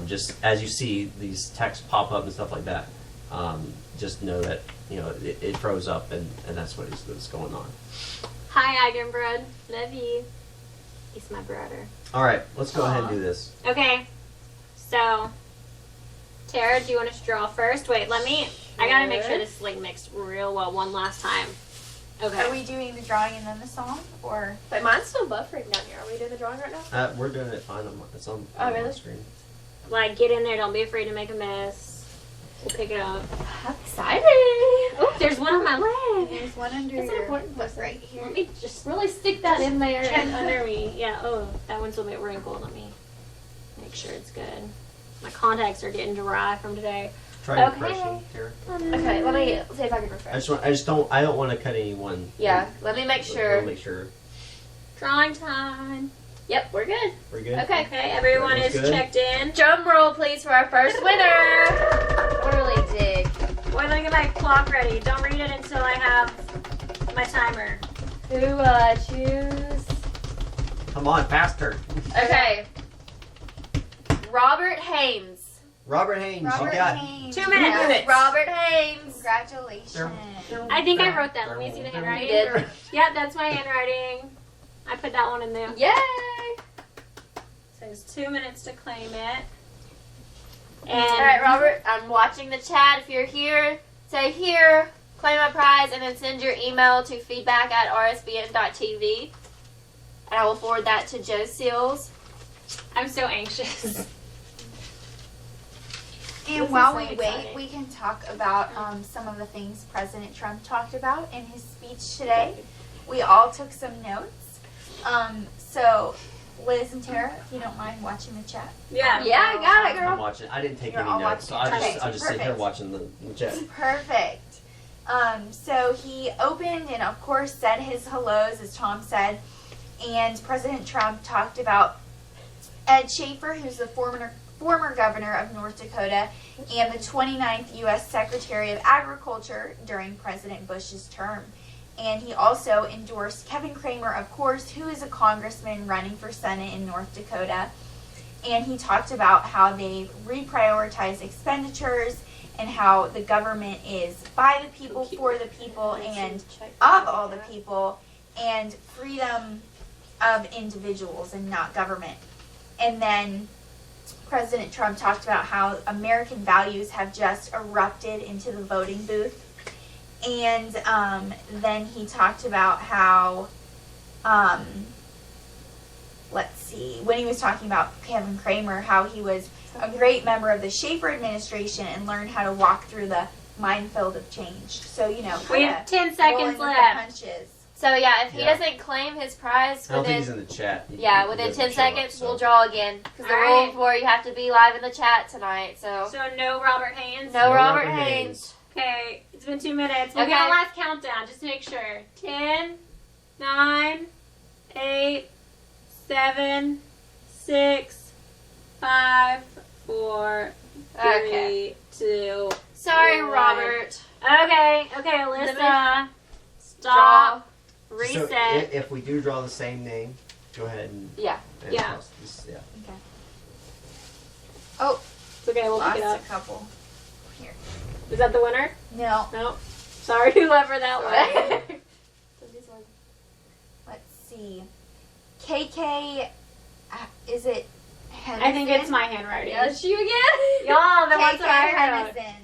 just as you see these texts pop up and stuff like that, just know that it froze up, and that's what's going on. hi, Eigenbrod. Love you. He's my brother. All right, let's go ahead and do this. Okay. So, Tara, do you want us to draw first? Wait, I gotta make sure this is like mixed real well one last time. Okay. Are we doing the drawing and then the song, or? But mine's still buffering down here. Are we doing the drawing right now? We're doing it fine. It's on Oh, really? my screen. Like, get in there. Don't be afraid to make a mess. We'll pick it up. I'm excited. Oh, there's one on my leg. There's one under It's an your important foot person. right here. Let me just Really stick that in there. check under me. Yeah, oh, that one's a bit wrinkled. Let me make sure it's good. My contacts are getting dry from today. Try Okay. refreshing, Tara. Okay, let me see if I can refresh. I don't want to cut anyone. Yeah, let me make sure. Make sure Drawing time. Yep, we're good. we're good. Okay. Okay, everyone is Everyone's good? checked in. Drum roll, please, for our first winner. I really dig. Wait, let me get my clock ready. Don't read it until I have my timer. Who choose? Come on, faster. Okay. Robert Hames. Robert Haynes, Robert you got. Haynes. 2 minutes. Yes. Robert Hames. Congratulations. I think I wrote that. Let me see the handwriting. You did. Yeah, that's my handwriting. I put that one in there. Yay! So it's 2 minutes to claim it. All right, Robert, I'm watching the chat. If you're here, say here, claim a prize, and then send your email to feedback@rsbn.tv. And I will forward that to Joe Seals. I'm so anxious. And This while is we so wait, exciting. we can talk about some of the things President Trump talked about in his speech today. We all took some notes. So, Liz and Tara, if you don't mind watching the chat. Yeah. Yeah, I got it, I'm girl. watching. I didn't take You're any all notes, so watching. I'll Okay, just sit here perfect. watching the chat. Perfect. So he opened and, of course, said his hellos, as Tom said. And President Trump talked about Ed Schaefer, who's the former governor of North Dakota and the 29th U.S. Secretary of Agriculture during President Bush's term. And he also endorsed Kevin Cramer, of course, who is a congressman running for Senate in North Dakota. And he talked about how they reprioritize expenditures and how the government is by the people, for the people, and of all the people, and freedom of individuals and not government. And then President Trump talked about how American values have just erupted into the voting booth. And then he talked about how, let's see, when he was talking about Kevin Cramer, how he was a great member of the Schaefer administration and learned how to walk through the minefield of change. So, We have 10 seconds rolling with the left. punches. So yeah, if he Yeah. doesn't claim his prize I don't think within he's in the chat. yeah, within 10 seconds, we'll draw again. Because the Alright. rule for you have to be live in the chat tonight. So So no Robert Haynes. no No Robert Robert Haynes. Okay, it's been 2 minutes. We'll Okay. get a last countdown just to make sure. 10, 9, 8, 7, 6, 5, 4, 3, Okay. 2. Sorry, One. Robert. Okay, Alyssa. Draw. Stop. So Reset. if we do draw the same name, go ahead and Yeah. Yeah. toss this, yeah. It's okay, we'll Lost pick it a up. couple. Is that the winner? No. No. Sorry, whoever that was. Let's see. KK, is it Henderson? I think it's my handwriting. Yes, you again? Y'all, the KK ones that I wrote. Henderson.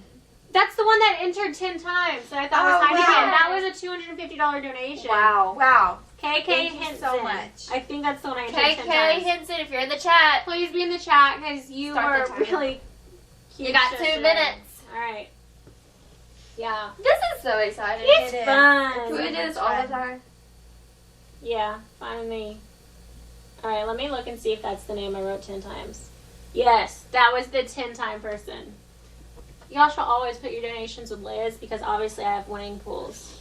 That's the one that entered 10 times. So I thought Oh, was Heineken. wow. That was a $250 donation. Wow. Wow. KK Thank you Henson. so much. I think that's the one I entered 10 KK times. Henson, if you're in the chat, Please be in the chat because you Start the were timer. really cute. you got 2 today. minutes. All right. Yeah. This is so exciting. It's It is. fun. Can we do this all the time? Yeah, fine with me. All right, let me look and see if that's the name I wrote 10 times. Yes, that was the 10-time person. Y'all should always put your donations with Liz because obviously I have winning pools.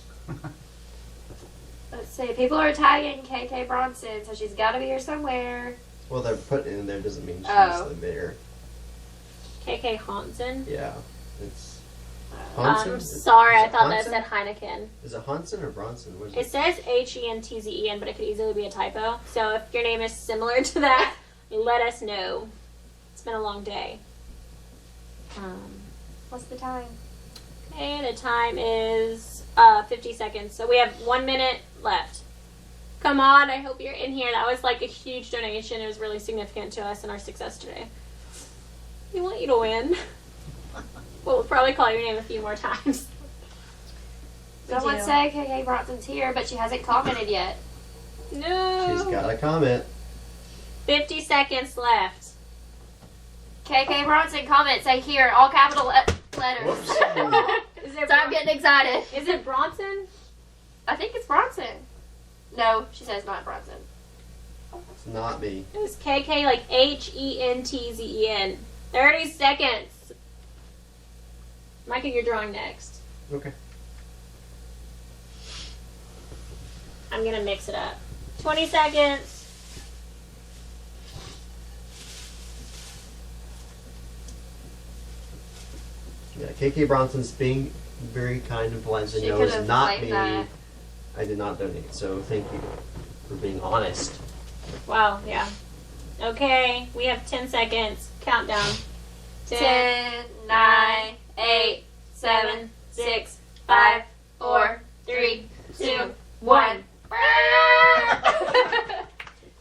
Let's see. People are tagging KK Bronson, so she's got to be here somewhere. Well, they're putting it in there doesn't mean she's Oh. the bidder. KK Hansen. Yeah. It's I'm Hansen? sorry, Is I it thought that Hansen? said Heineken. Is it Hansen or Bronson? What is It it? says Hentzen, but it could easily be a typo. So if your name is similar to that, let us know. It's been a long day. What's the time? Okay, the time is 50 seconds. So we have 1 minute left. Come on, I hope you're in here. That was like a huge donation. It was really significant to us and our success today. We want you to win. We'll probably call your name a few more times. Someone do. say KK Bronson's here, but she hasn't commented yet. No. She's got a comment. 50 seconds left. KK Bronson, comment, say here, all capital letters. Whoops. Is it, So I'm getting excited. is it Bronson? I think it's Bronson. No, she says not Bronson. It's not me. It was KK like Hentzen. 30 seconds. Micah, you're drawing next. Okay. I'm gonna mix it up. 20 seconds. Yeah, KK Bronson's being very kind and polite. She No, could it's have not claimed me. that. I did not donate, so thank you for being honest. Wow, yeah. Okay, we have 10 seconds. Countdown. 10, 9, 8, 7, 6, 5, 4, 3, 2, 1.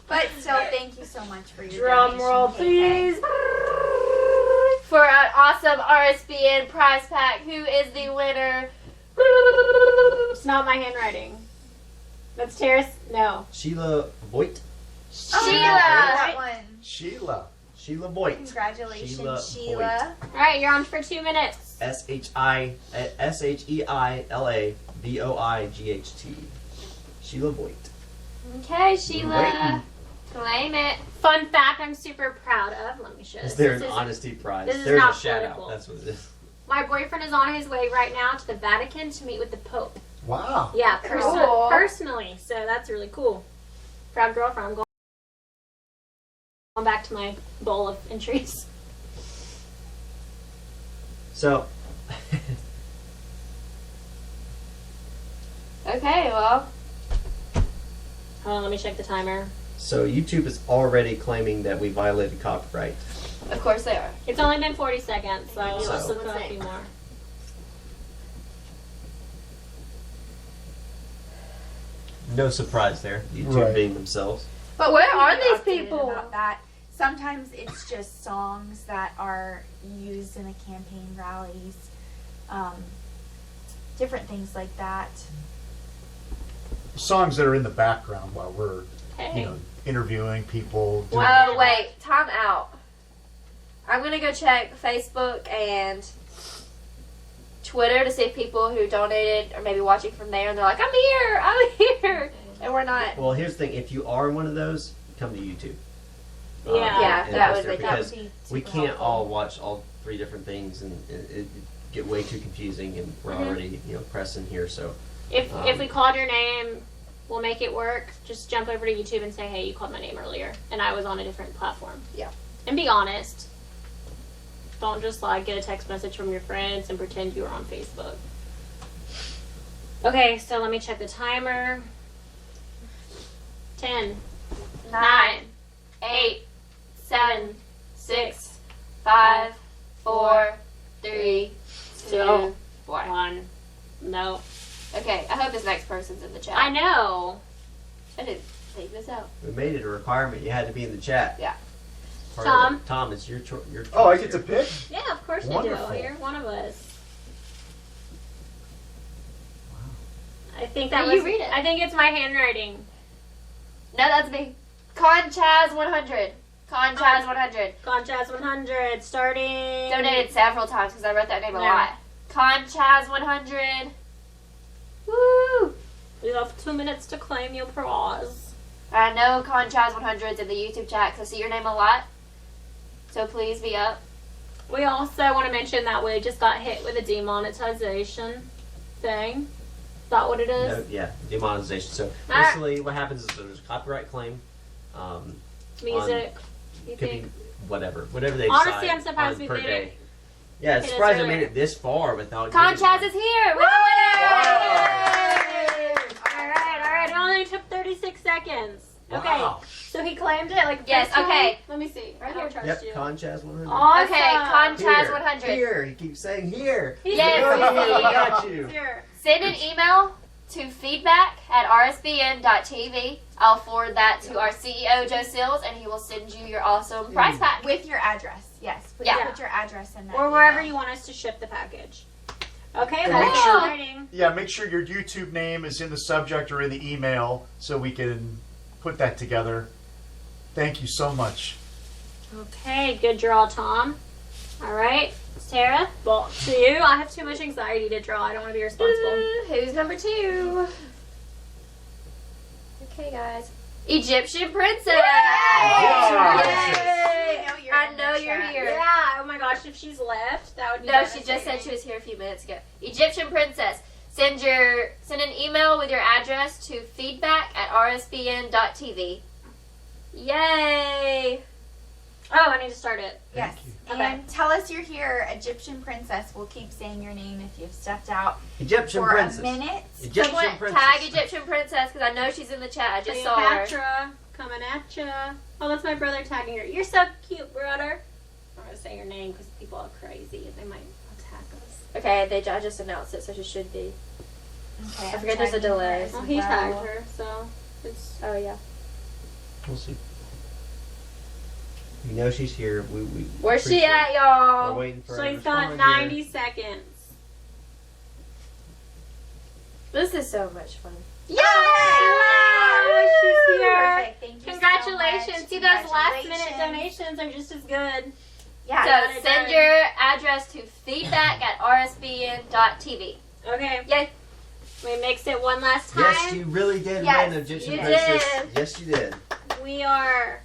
But still, thank you so much for your Drum donation, roll, KK. please. For an awesome RSBN prize pack, who is the winner? It's not my handwriting. That's Tera's. No. Sheila Voigt. Oh, Sheila. that one. Sheila. Sheila Voigt. Congratulations, Sheila Sheila. All right, you're on for 2 minutes. SHEILAVOIGHT. Sheila Voigt. Okay, Sheila. Waiting. Claim it. Fun fact I'm super proud of. Let me show Is this. there an This is- honesty prize? this is There's not a shout political. out. That's what it is. My boyfriend is on his way right now to the Vatican to meet with the Pope. Wow. Yeah, Cool. personally. So that's really cool. Proud girlfriend. I'm going back to my bowl of entries. So, Okay, well. Hold on, let me check the timer. so YouTube is already claiming that we violated copyright. Of course they are. It's only been 40 seconds, so let's So- look for a few more. No surprise there. YouTube Right. being themselves. But where are Really these updated people? about that. Sometimes it's just songs that are used in the campaign rallies, different things like that. Songs that are in the background while we're, Hey. you know, interviewing people. doing- Wow. Oh, wait. Time out. I'm going to go check Facebook and Twitter to see if people who donated are maybe watching from there and they're like, I'm here. we're not. Well, here's the thing: if you are one of those, come to YouTube. Yeah. and that post would there, be- that because be we super can't helpful. all watch all 3 different things, and it get way too confusing. And we're already pressing here, so If we called your name, we'll make it work. Just jump over to YouTube and say, hey, you called my name earlier, and I was on a different platform. Yeah. And be honest. Don't just like get a text message from your friends and pretend you were on Facebook. Okay, so let me check the timer. 10, 9, 8, 7, 6, 5, 4, 3, 2, 1. 1. No. Okay, I hope this next person's in the chat. I know. I didn't think this out. we made it a requirement. You had to be in the chat. Yeah. Part Tom? of it. Tom, it's your choice. Oh, I get to pick? Yeah, of course Wonderful. you do. You're one of us. I think that Will you was. read it? I think it's my handwriting. No, that's me. Conchaz 100. Conchaz 100. Conchaz 100 starting. Donated several times because I wrote that name a Yeah. lot. Conchaz 100. Woo! You have 2 minutes to claim your prize. I know Conchaz 100's in the YouTube chat because I see your name a lot. So please be up. We also want to mention that we just got hit with a demonetization thing. Is that what it is? No, yeah, demonetization. So Alright. basically, what happens is there's a copyright claim. Music. You Could think? be whatever they Honestly, decide I'm surprised on we per made day. it. Yeah, it's hit us surprised I earlier. made it this far without. Conchaz is here! We're the winner! Alright. It only took 36 seconds. Okay. Wow. So he claimed it like Yes, first time? okay. Let me see. Right I don't here. trust Yep, you. Conchaz 100. Awesome. Okay, Conchaz Here, 100. Here, he keeps saying here. Yes, I got you. Here. Send an email to feedback@rsbn.tv. I'll forward that to our CEO, Joe Sills, and he will send you your awesome prize pack. With your address, yes. Put, Yeah. put your address in that. Or wherever email. you want us to ship the package. Okay, And well, make sure- exciting. Yeah, make sure your YouTube name is in the subject or in the email so we can put that together. Thank you so much. Okay, good draw, Tom. All right, Tara, ball to you. I have too much anxiety to draw. I don't want to be responsible. Who's number 2? Okay, guys. Egyptian princess! Yay! Yay! You're I in the know you're chat. here. Yeah. Oh my gosh, if she's left, that would be. No, she just said she was here a few minutes ago. Egyptian princess. Send an email with your address to feedback@rsbn.tv. Yay! Oh, I need to start it. Yes. Okay. And tell us you're here, Egyptian princess. We'll keep saying your name if you've stepped out Egyptian for princess. a minute. Egyptian Someone princess. tag Egyptian princess because I know she's in the chat. I just saw her. Cleopatra coming at ya. Oh, that's my brother tagging her. You're so cute, brother. I'm gonna say your name because people are crazy and they might attack us. Okay, I just announced it, so she should be. Okay, I I'm forget there's a tagging her delay. as Well, he well. tagged her, so it's. Oh yeah. We'll see. We know she's here. Where's she appreciate at, it. y'all? We're waiting for So her to he's got respond 90 here. seconds. This is so much fun. Yay! Hello, she's here. Perfect. Thank you. Congratulations. So much. See, those last minute Congratulations. donations are just as good. Yeah. So send your address to feedback@rsbn.tv. Okay. Yay! We mix it one last time. Yes, you really did Yes, win, Egyptian you princess. did. Yes, you did. We are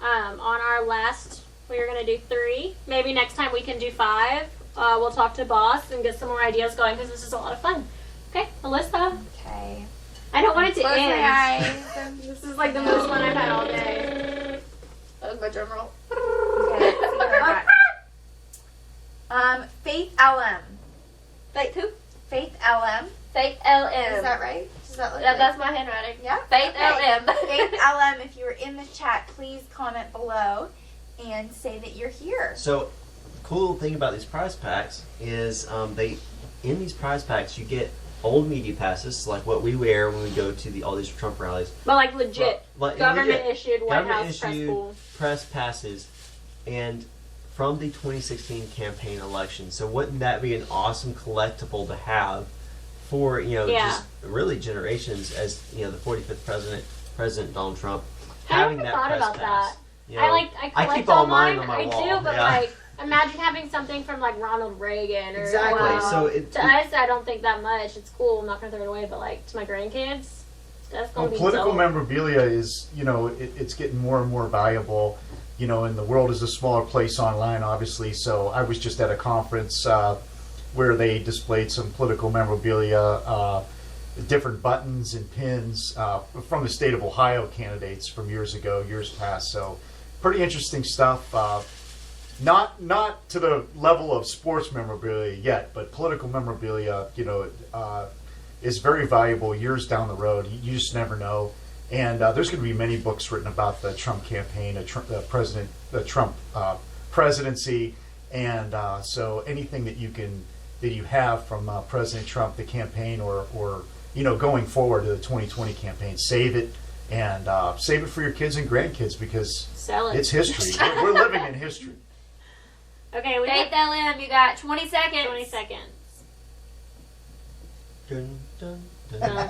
on our last. We are going to do 3. Maybe next time we can do 5. We'll talk to boss and get some more ideas going because this is a lot of fun. Okay, Alyssa. Okay. I don't want it to Close end. my eyes. This is like the most fun I've had all day. That was my drum roll. Okay, let's see what I got. Faith LM. Faith who? Faith LM. Faith LM. Is that right? Does that look Yeah, right? that's my handwriting. Yeah. Faith Okay. LM. Faith LM, if you're in the chat, please comment below and say that you're here. So, cool thing about these prize packs is in these prize packs you get old media passes like what we wear when we go to all these Trump rallies. But like legit, Like, government legit. issued White Government House press issued pool. press passes, and from the 2016 campaign election. So wouldn't that be an awesome collectible to have for Yeah. just really generations as the 45th President Donald Trump I having never that thought press about pass. that. I collect keep all mine mine. on my I wall. do, but yeah. like imagine having something from like Ronald Reagan or Exactly. wow. So to us, I don't think that much. It's cool. I'm not gonna throw it away, but like to my grandkids, it's That's Well, gonna be political dope. memorabilia is, it's getting more and more valuable, and the world is a smaller place online, obviously. So I was just at a conference where they displayed some political memorabilia, different buttons and pins from the state of Ohio candidates from years ago, years past. So pretty interesting stuff. Not to the level of sports memorabilia yet, but political memorabilia, is very valuable years down the road. You just never know. And there's going to be many books written about the Trump campaign, the Trump presidency, and so anything that you have from President Trump, the campaign, or going forward to the 2020 campaign, save it and save it for your kids and grandkids because Sell it. it's history. We're living in history. Okay, we Faith got LM, you got 20 seconds. 20 seconds. Dun, dun, dun, Dun, dun, dun,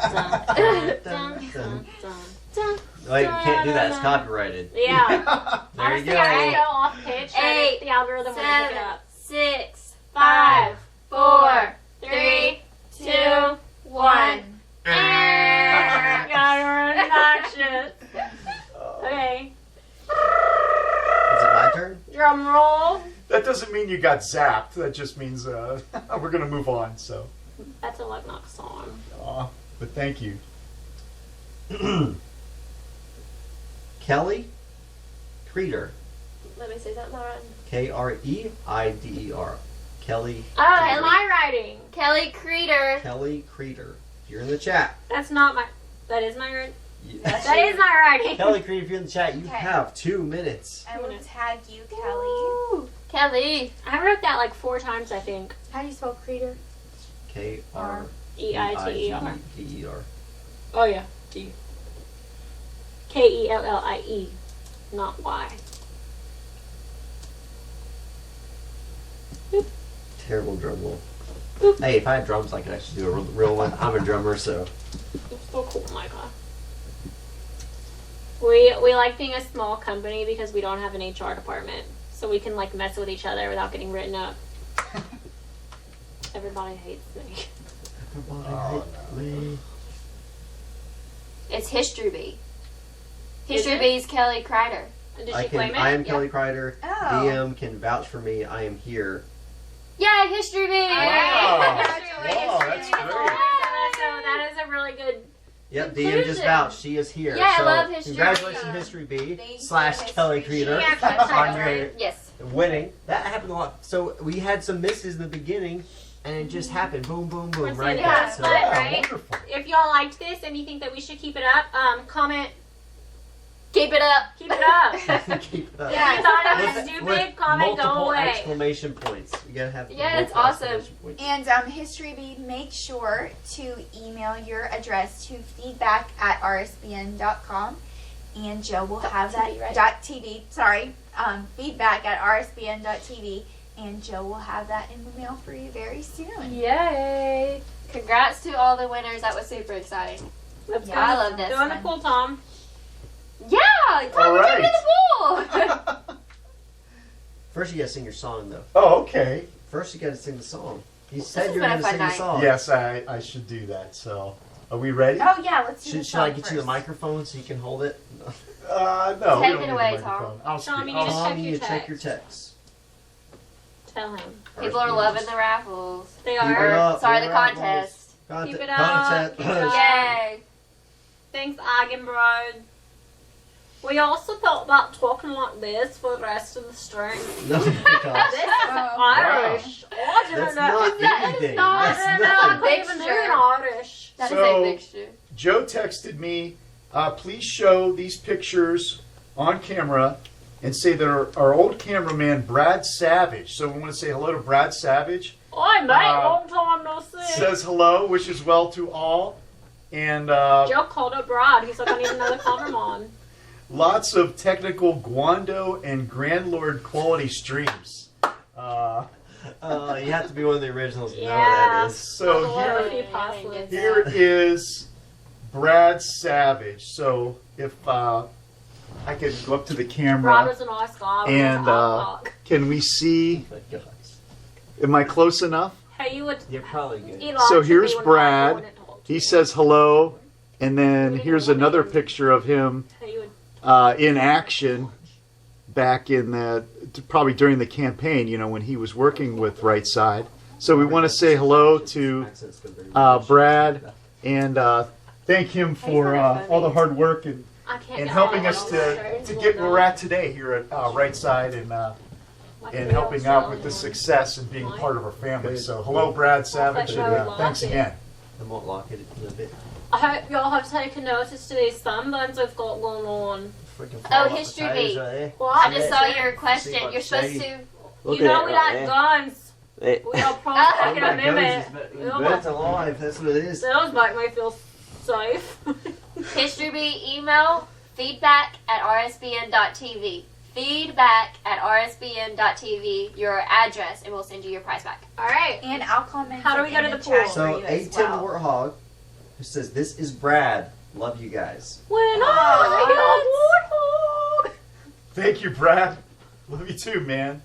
dun, dun, dun, dun. dun. Wait, you can't do that. It's copyrighted. Yeah. There you Honestly, I go. go off pitch. Eight, The algorithm will pick it 7, up. 6, 5, 4, 3, 2, 2, 1. Got obnoxious. Okay. Is it my turn? Drum roll. That doesn't mean you got zapped. That just means we're going to move on. So, That's a luck knock song. but thank you. Kelly Creeder. Let me see something wrong. Kreider. Kelly. Oh, am I writing? Kelly Creeder. Kelly Creeder. You're in the chat. That's not my. That is my writing. That's That you. is my writing. Kelly Creeder, if you're in the chat, you Okay. have 2 minutes. I will tag you, Kelly. Woo. Kelly. I wrote that like 4 times, I think. How do you spell Creeder? Kreiter. EITER. Oh yeah. G. KELLIE, not Y. Terrible drum roll. Hey, if I had drums, I could actually do a real one. I'm a drummer, so. It's so cool, Micah. We like being a small company because we don't have an HR department, so we can like mess with each other without getting written up. Everybody hates me. It's History Bee. Is History it? Bee's Kelly Kreider. Did she claim it? I am Yeah. Kelly Kreider. Oh. DM can vouch for me. I am here. Yay, History Bee! Wow. Congratulations. Wow, that's great. So that is a really good. Yep, DM Inclusion. just vouched. She is here. Yeah, I so love History congratulations, Bee. History Bee Thank / you, Kelly History Bee. Creeder She actually on tried, your Yes. winning. That happened a lot. So we had some misses in the beginning, and it just happened. Boom, boom, boom, Let's right see there. that. So, But, right? Wonderful. If y'all liked this and you think that we should keep it up, comment. Keep it up. Keep it up. keep it up. Yeah. If you thought it was With stupid, comment go multiple away. exclamation points. You gotta have Yeah, it's multiple awesome. exclamation points. And History Bee, make sure to email your address to feedback@rsbn.com, and Joe will have that TV, right? .tv. Sorry, feedback@rsbn.tv, and Joe will have that in the mail for you very soon. Yay! Congrats to all the winners. That was super exciting. Let's Yeah, go. I love this Go in the one. pool, Tom. Yeah! Tom, All we right. took it to the pool! First, you gotta sing your song, though. Oh, okay. First, you gotta sing the song. You This said has you were been a gonna fun sing the night. song. Yes, I should do that. So, are we ready? Oh yeah, let's do the Should I song get you the first. microphone so you can hold it? No. Take we don't it need the away, microphone. I'll Tom, speak. you need to Tom, check you your need to check your text. text. Tell him. People are loving the raffles. They Keep it are. up. Sorry, the More raffles. contest. Keep it Contest. up. Keep it up. Yay! Thanks, Agenbrod. We also thought about talking like this for the rest of the stream. No, This because is Oh. Irish. I that's didn't know. not That is anything. not- That's I nothing. don't even do it Irish. That is So- a mixture. Joe texted me, please show these pictures on camera and say that our old cameraman, Brad Savage. So we want to say hello to Brad Savage. Oi, mate, long time no see. Says hello, wishes well to all. And Joe called up Rod. He's like, I need another cameraman. lots of technical Guando and Grand Lord quality streams. You have to be one of the originals to know Yeah. what that is. So Here- here, a few passwords. here is Brad Savage. So if I could go up to the Rod camera, was a nice guy. and can we see? Oh my gosh. Am I close enough? Hey, you would. You're probably good. Elon So should here's be when Brad. I go in and talk to He you. says hello, And then here's another picture of him Hey, you would- in action back in probably during the campaign, when he was working with Right Side. So we want to say hello to Brad and thank him for all the hard work and I can't and get helping that us on to the get where we're at today here at Right Side and helping out with the success and being part of our family. So hello, Brad Savage, and thanks again. I won't lock it a little bit. I hope y'all have taken notice to these sunburns I've got going on. Oh, history beat. What? I just saw your question. You're supposed to. You know we like guns. We are probably taking a minute. That's alive. That's what it is. Those make me feel safe. History beat email feedback@rsbn.tv. Feedback@rsbn.tv. Your address, and we'll send you your prize back. All right. And I'll comment. How do we go in to the chat pool? for So you as 810 well. Warthog, who says, "This is Brad. Love you guys." When I Thank you, Brad. Love you too, man.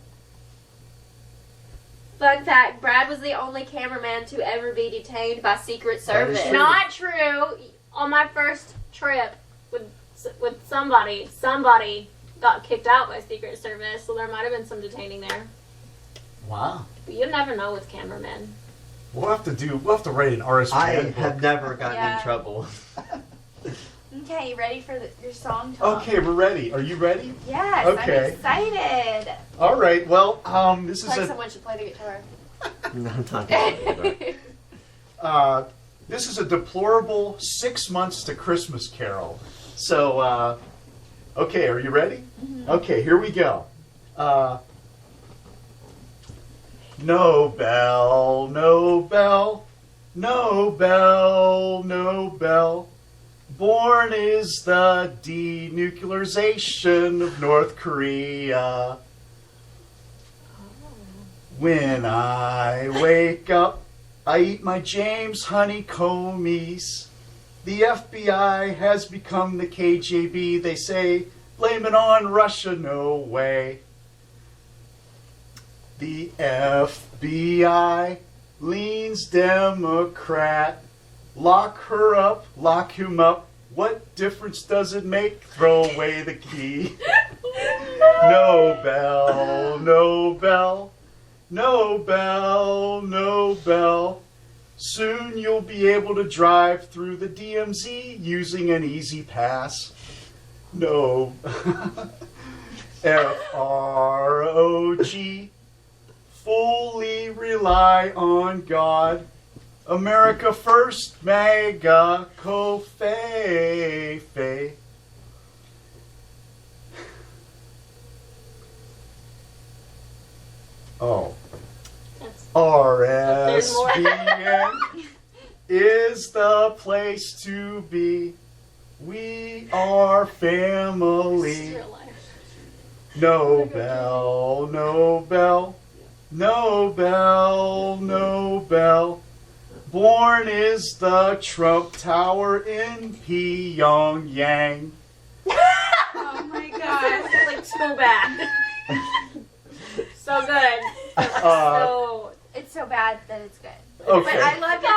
Fun fact: Brad was the only cameraman to ever be detained by Secret That is Service. true. Not true. On my first trip with somebody got kicked out by Secret Service, so there might have been some detaining there. Wow. But you never know with cameramen. We'll have to write an RSBN I book. have never gotten Yeah. in trouble. Okay, you ready for your song, Tom? Okay, we're ready. Are you ready? Yes, Okay. I'm excited. All right. Well, this is Like a someone should play the guitar. No, I'm not gonna this is a deplorable 6 months to Christmas carol. So, okay, are you ready? Okay, here we go. No bell, no bell, no bell, no bell. Born is the denuclearization of North Korea. When I wake up, I eat my James honeycombies. The FBI has become the KGB. They say, blame it on Russia, no way. The FBI leans Democrat. Lock her up, lock him up. What difference does it make? Throw away the key. No bell, no bell, no bell, no bell. Soon you'll be able to drive through the DMZ using an easy pass. No. FROG. Fully rely on God. America first, mega Kofe. Oh. That's, RSBN is the place to be. We are family. real life. No bell, no bell, no bell, no bell. Born is the Trump Tower in Pyongyang. Oh my gosh. Like so bad. So good. So It's so bad that it's good. Okay. But I love your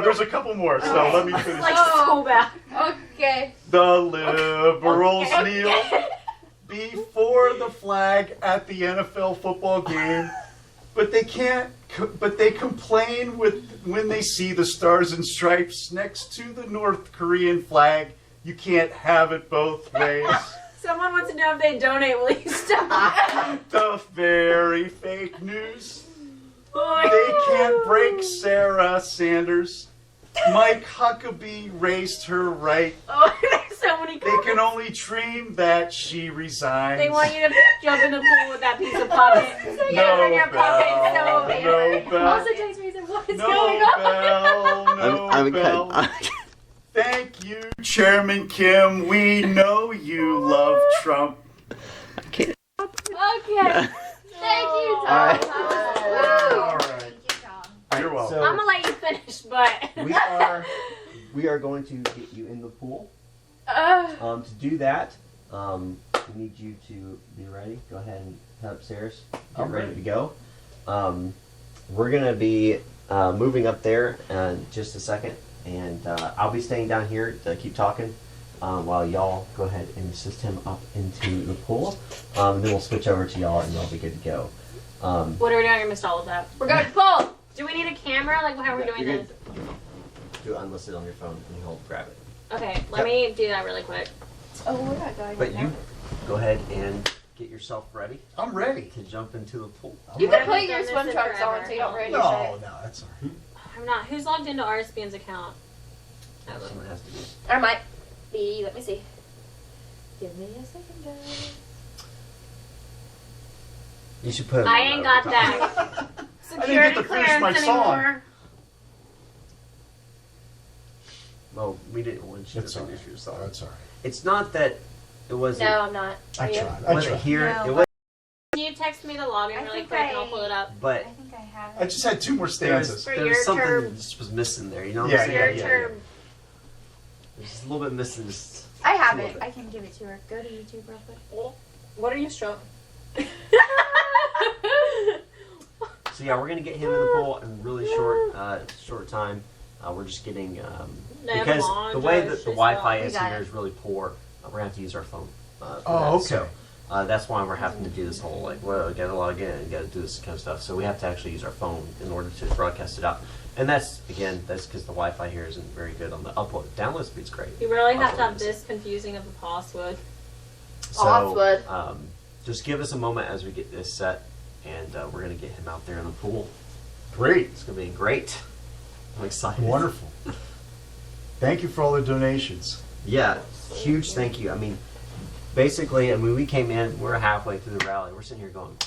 There's a couple more, so let me finish. like so bad. Okay. The liberals Okay. kneel before the flag at the NFL football game, but they can't. But they complain when they see the stars and stripes next to the North Korean flag. You can't have it both ways. Someone wants to know if they donate. Will you stop? The very fake news. Oh, They can't break Sarah Sanders. Mike Huckabee raised her right. oh, there's so many They can only dream that she resigns. They want you to jump in the pool with that piece of puppet. No in your pocket. bell, So no bell. Also, James reason what is No going on. bell, no I'm bell. kind Thank you, Chairman Kim. We know you love Trump. Okay. Thank you, Tom. Alright. That was- All right. Thank you, Tom. You're welcome. So I'm gonna let you finish, but we are going to get you in the pool. Ugh. To do that, we need you to be ready. Go ahead and head upstairs. Get I'm ready ready. to go. We're gonna be moving up there in just a second, and I'll be staying down here to keep talking while y'all go ahead and assist him up into the pool. Then we'll switch over to y'all, and y'all be good to go. What are we doing? I missed all of that. We're going to pool. Do we need a camera? Like, how are we doing You're this? good. Do it unlisted on your phone, and you'll grab it. Okay, let me do that really quick. Oh, we're not going. But you go ahead and get yourself ready I'm ready. to jump into the pool. You I can haven't put your done this swim in trunks on forever. so you don't ruin your No, shirt. no, that's all right. I'm not. Who's logged into RSBN's account? Someone has to be. Or might be. Let me see. Give me a second, guys. You should put. I ain't got that. I didn't get to finish my song. anymore. Well, we didn't want you That's to all finish right. your song. That's all right. It's not that it wasn't. No, I'm not. I Are you? tried. I wasn't tried. here. No, It was, Can you text me the login I really think quick and I'll pull it up? but I think I have I it. just had 2 more there stanzas. was, For there was your something term. that just was missing there. You know what Yeah, I'm saying? Your yeah. term. There's just a little bit missing. Just I have a little it. bit. I can give it to her. Go to YouTube real quick. What are you showing? So yeah, we're gonna get him in the pool in really short time. We're just getting because the way that the Wi-Fi is We got here it. is really poor. We're gonna have to use our phone. For Oh, that. So, okay. that's why we're having to do this whole well, gotta log in and gotta do this kind of stuff. So we have to actually use our phone in order to broadcast it out. And that's because the Wi-Fi here isn't very good on the upload. Download speed's great. You really have to Upload have is- this confusing of a password. So Awesome. just give us a moment as we get this set, and we're gonna get him out there in the pool. Great. It's gonna be great. I'm excited. Wonderful. Thank you for all the donations. Yeah, huge thank you. I mean, basically, we came in, we're halfway through the rally. We're sitting here going,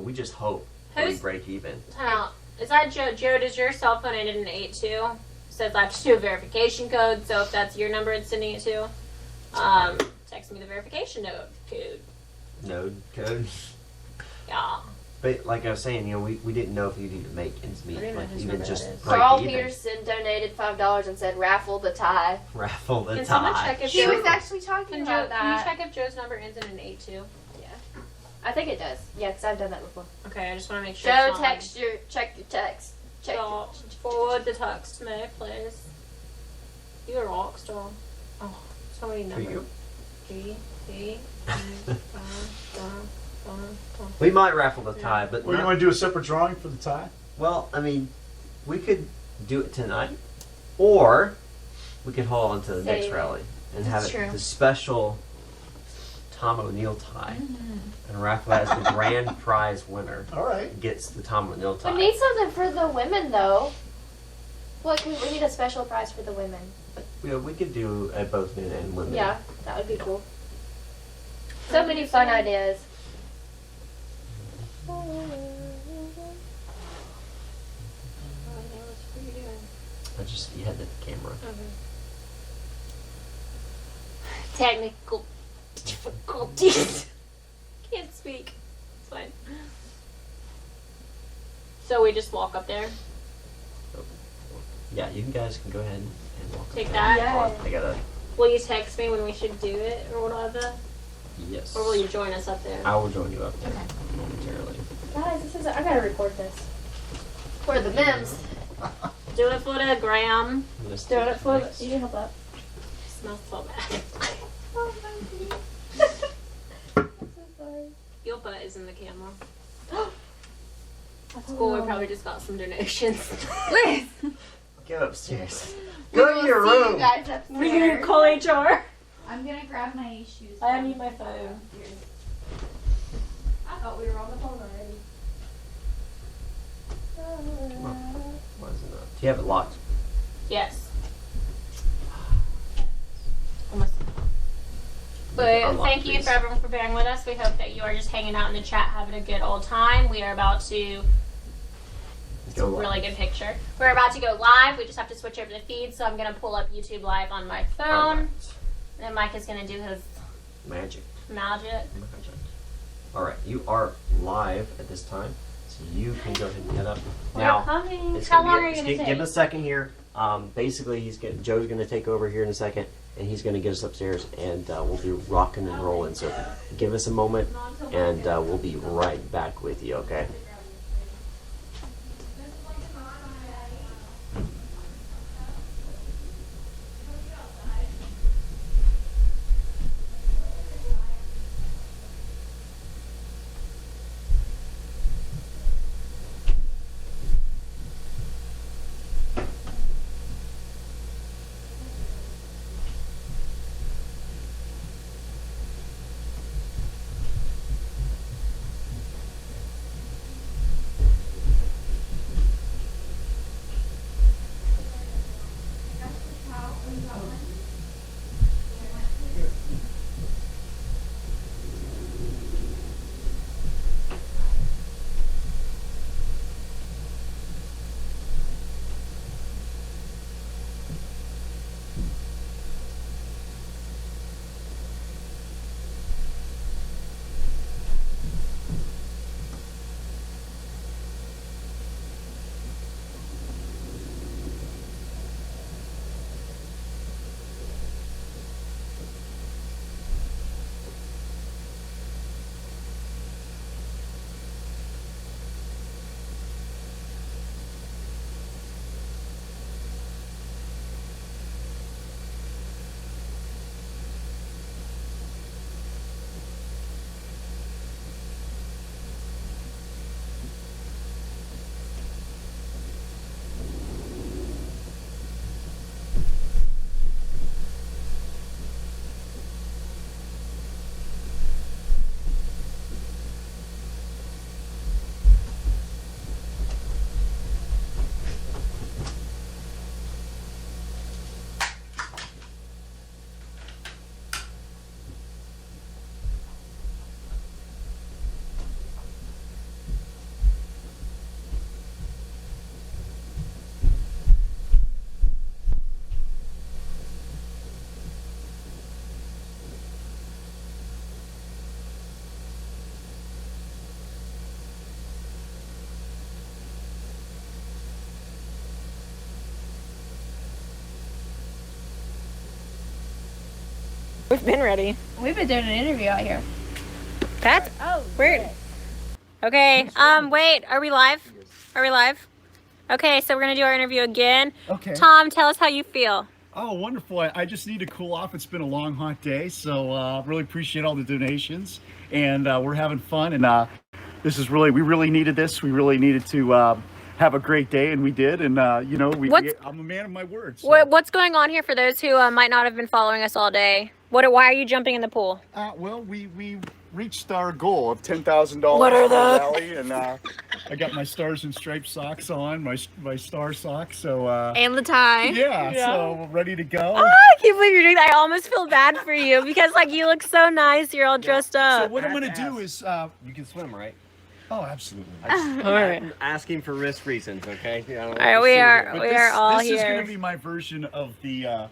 we just hope that we Who's- break even. Time out. Is that Joe? Joe, does your cell phone end in an 82? Says I have to do a verification code, so if that's your number it's sending it to, text me the verification code. Node code. Yeah. But like I was saying, we didn't know if you'd even make ends meet. I don't know Like whose even number just that is. break Carl even. Peterson donated $5 and said raffle the tie. Raffle the Can someone tie. check if She Joe, was actually talking can, Joe, about can you that. check if Joe's number ends in an 82? I think it does. Yeah, because I've done that before. Okay, I just want to make sure. Joe, it's not- check your text. Check. Joe, forward the text to me, please. You're a rock star. Oh, so many Here you numbers. go. Three. We might raffle the tie, but Well, you not- want to do a separate drawing for the tie? well, we could do it tonight, or we could hold on to the next Save it. rally and have That's it true. the special Tom O'Neill tie, and raffle that as the grand prize winner All right. gets the Tom O'Neill tie. We need something for the women, though. What? We need a special prize for the women. We could do both men and women. Yeah, that would be cool. So many fun ideas. You had the camera. Technical difficulties. Can't speak. It's fine. So we just walk up there. Yeah, you guys can go ahead and walk. Take up that? there. Yeah. I gotta. Will you text me when we should do it or whatever? Yes. Or will you join us up there? I will join you up there momentarily. Guys, I gotta record this. For the memes. Do it for the gram. Let's Doing do it for the. next. You can help out. Smells so bad. I'm so sorry. Your butt is in the camera. School, we probably just got some donations. Liz, Go upstairs. we Go will to your see you room. guys We need to upstairs. call HR. I'm gonna grab my shoes. I need my phone. I thought we were on the phone already. Why is it not? Do you have it locked? Yes. Almost. You But can unlock thank you these. for everyone for bearing with us. We hope that you are just hanging out in the chat, having a good old time. We are about to. It's a Go live. really good picture. We're about to go live. We just have to switch over the feed, so I'm going to pull up YouTube Live on my phone. Alright. And Mike is going to do his Magic. magic. Alright, you are live at this time, so you can go ahead and get up. We're Now, coming. it's How gonna long be are you going to take? give us a second here. Basically, Joe's going to take over here in a second, and he's going to get us upstairs, and we'll be rocking and rolling. So give us a moment, and we'll be right back with you, okay? We've been ready. We've been doing an interview out here. That's weird. Okay, wait, are we live? Are we live? Okay, so we're gonna do our interview again. Okay. Tom, tell us how you feel. Oh, wonderful. I just need to cool off. It's been a long, hot day, so really appreciate all the donations. And we're having fun. And this is we really needed this. We really needed to have a great day, and we did. And, you know, I'm a man of my word. So. What's going on here for those who might not have been following us all day? Why are you jumping in the pool? Well, we reached our goal of $10,000 What are for the those? rally, and I got my Stars and Stripes socks on, my star socks. So And the tie. yeah, so we're ready to go. Oh, I can't believe you're doing that. I almost feel bad for you because like you look so nice. You're all dressed So up. what I'm gonna do is, You can swim, right? oh, absolutely. All right. I'm asking for risk reasons, okay? You know, All right, we are But all this here. is gonna be my version of the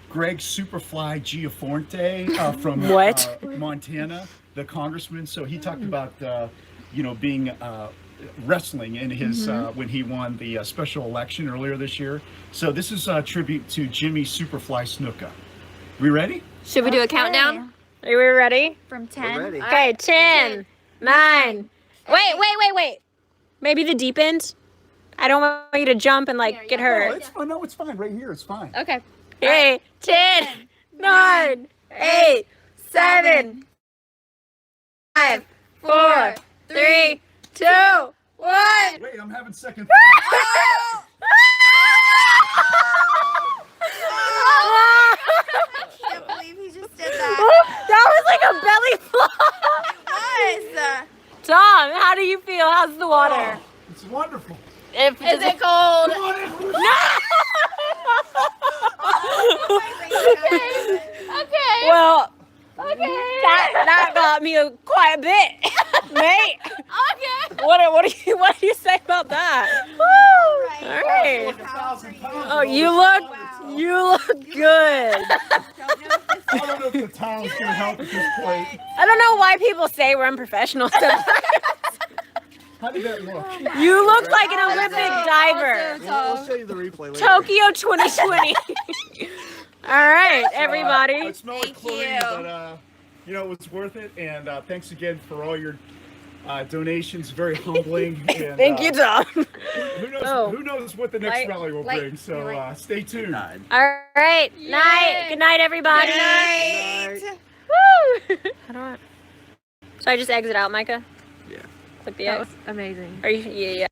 Greg Superfly Giaforte from What? Montana, the congressman. So he talked about you know, being wrestling in his when he won the special election earlier this year. So this is a tribute to Jimmy Superfly Snuka. We ready? Should we do a countdown? Are we ready? From We're 10. ready. Okay, 10, 9. Wait. Maybe the deep end. I don't want you to jump and like get Oh, hurt. it's fine. No, it's fine. Right here, it's fine. Okay. Okay, 10, 9, 8, 7, 5, 4, 3, 2, 1. Wait, I'm having second thoughts. I can't believe he just did that. That was like a belly flop. It was. Tom, how do you feel? How's the water? It's wonderful. Is it cold? Come on in. Okay. Well, that got me quite a bit, mate. Okay. What do you say about that? Woo! All right. Like 1,000 pounds. Oh, you look good. I don't know if the towel's gonna help at this point. I don't know why people say we're unprofessional stuff. How did that look? You look like an Olympic diver. We'll show you the replay later. Tokyo 2020. All right, everybody. I smell like chlorine, but you know, it was worth it. And thanks again for all your donations. Very humbling. And, Thank you, Tom. Who knows what the next rally will bring? So stay tuned. All right, night. Good night, everybody. Good night. Woo! How do I? So I just exit out, Micah? Yeah. Click the That X. was amazing. Are you? Yeah.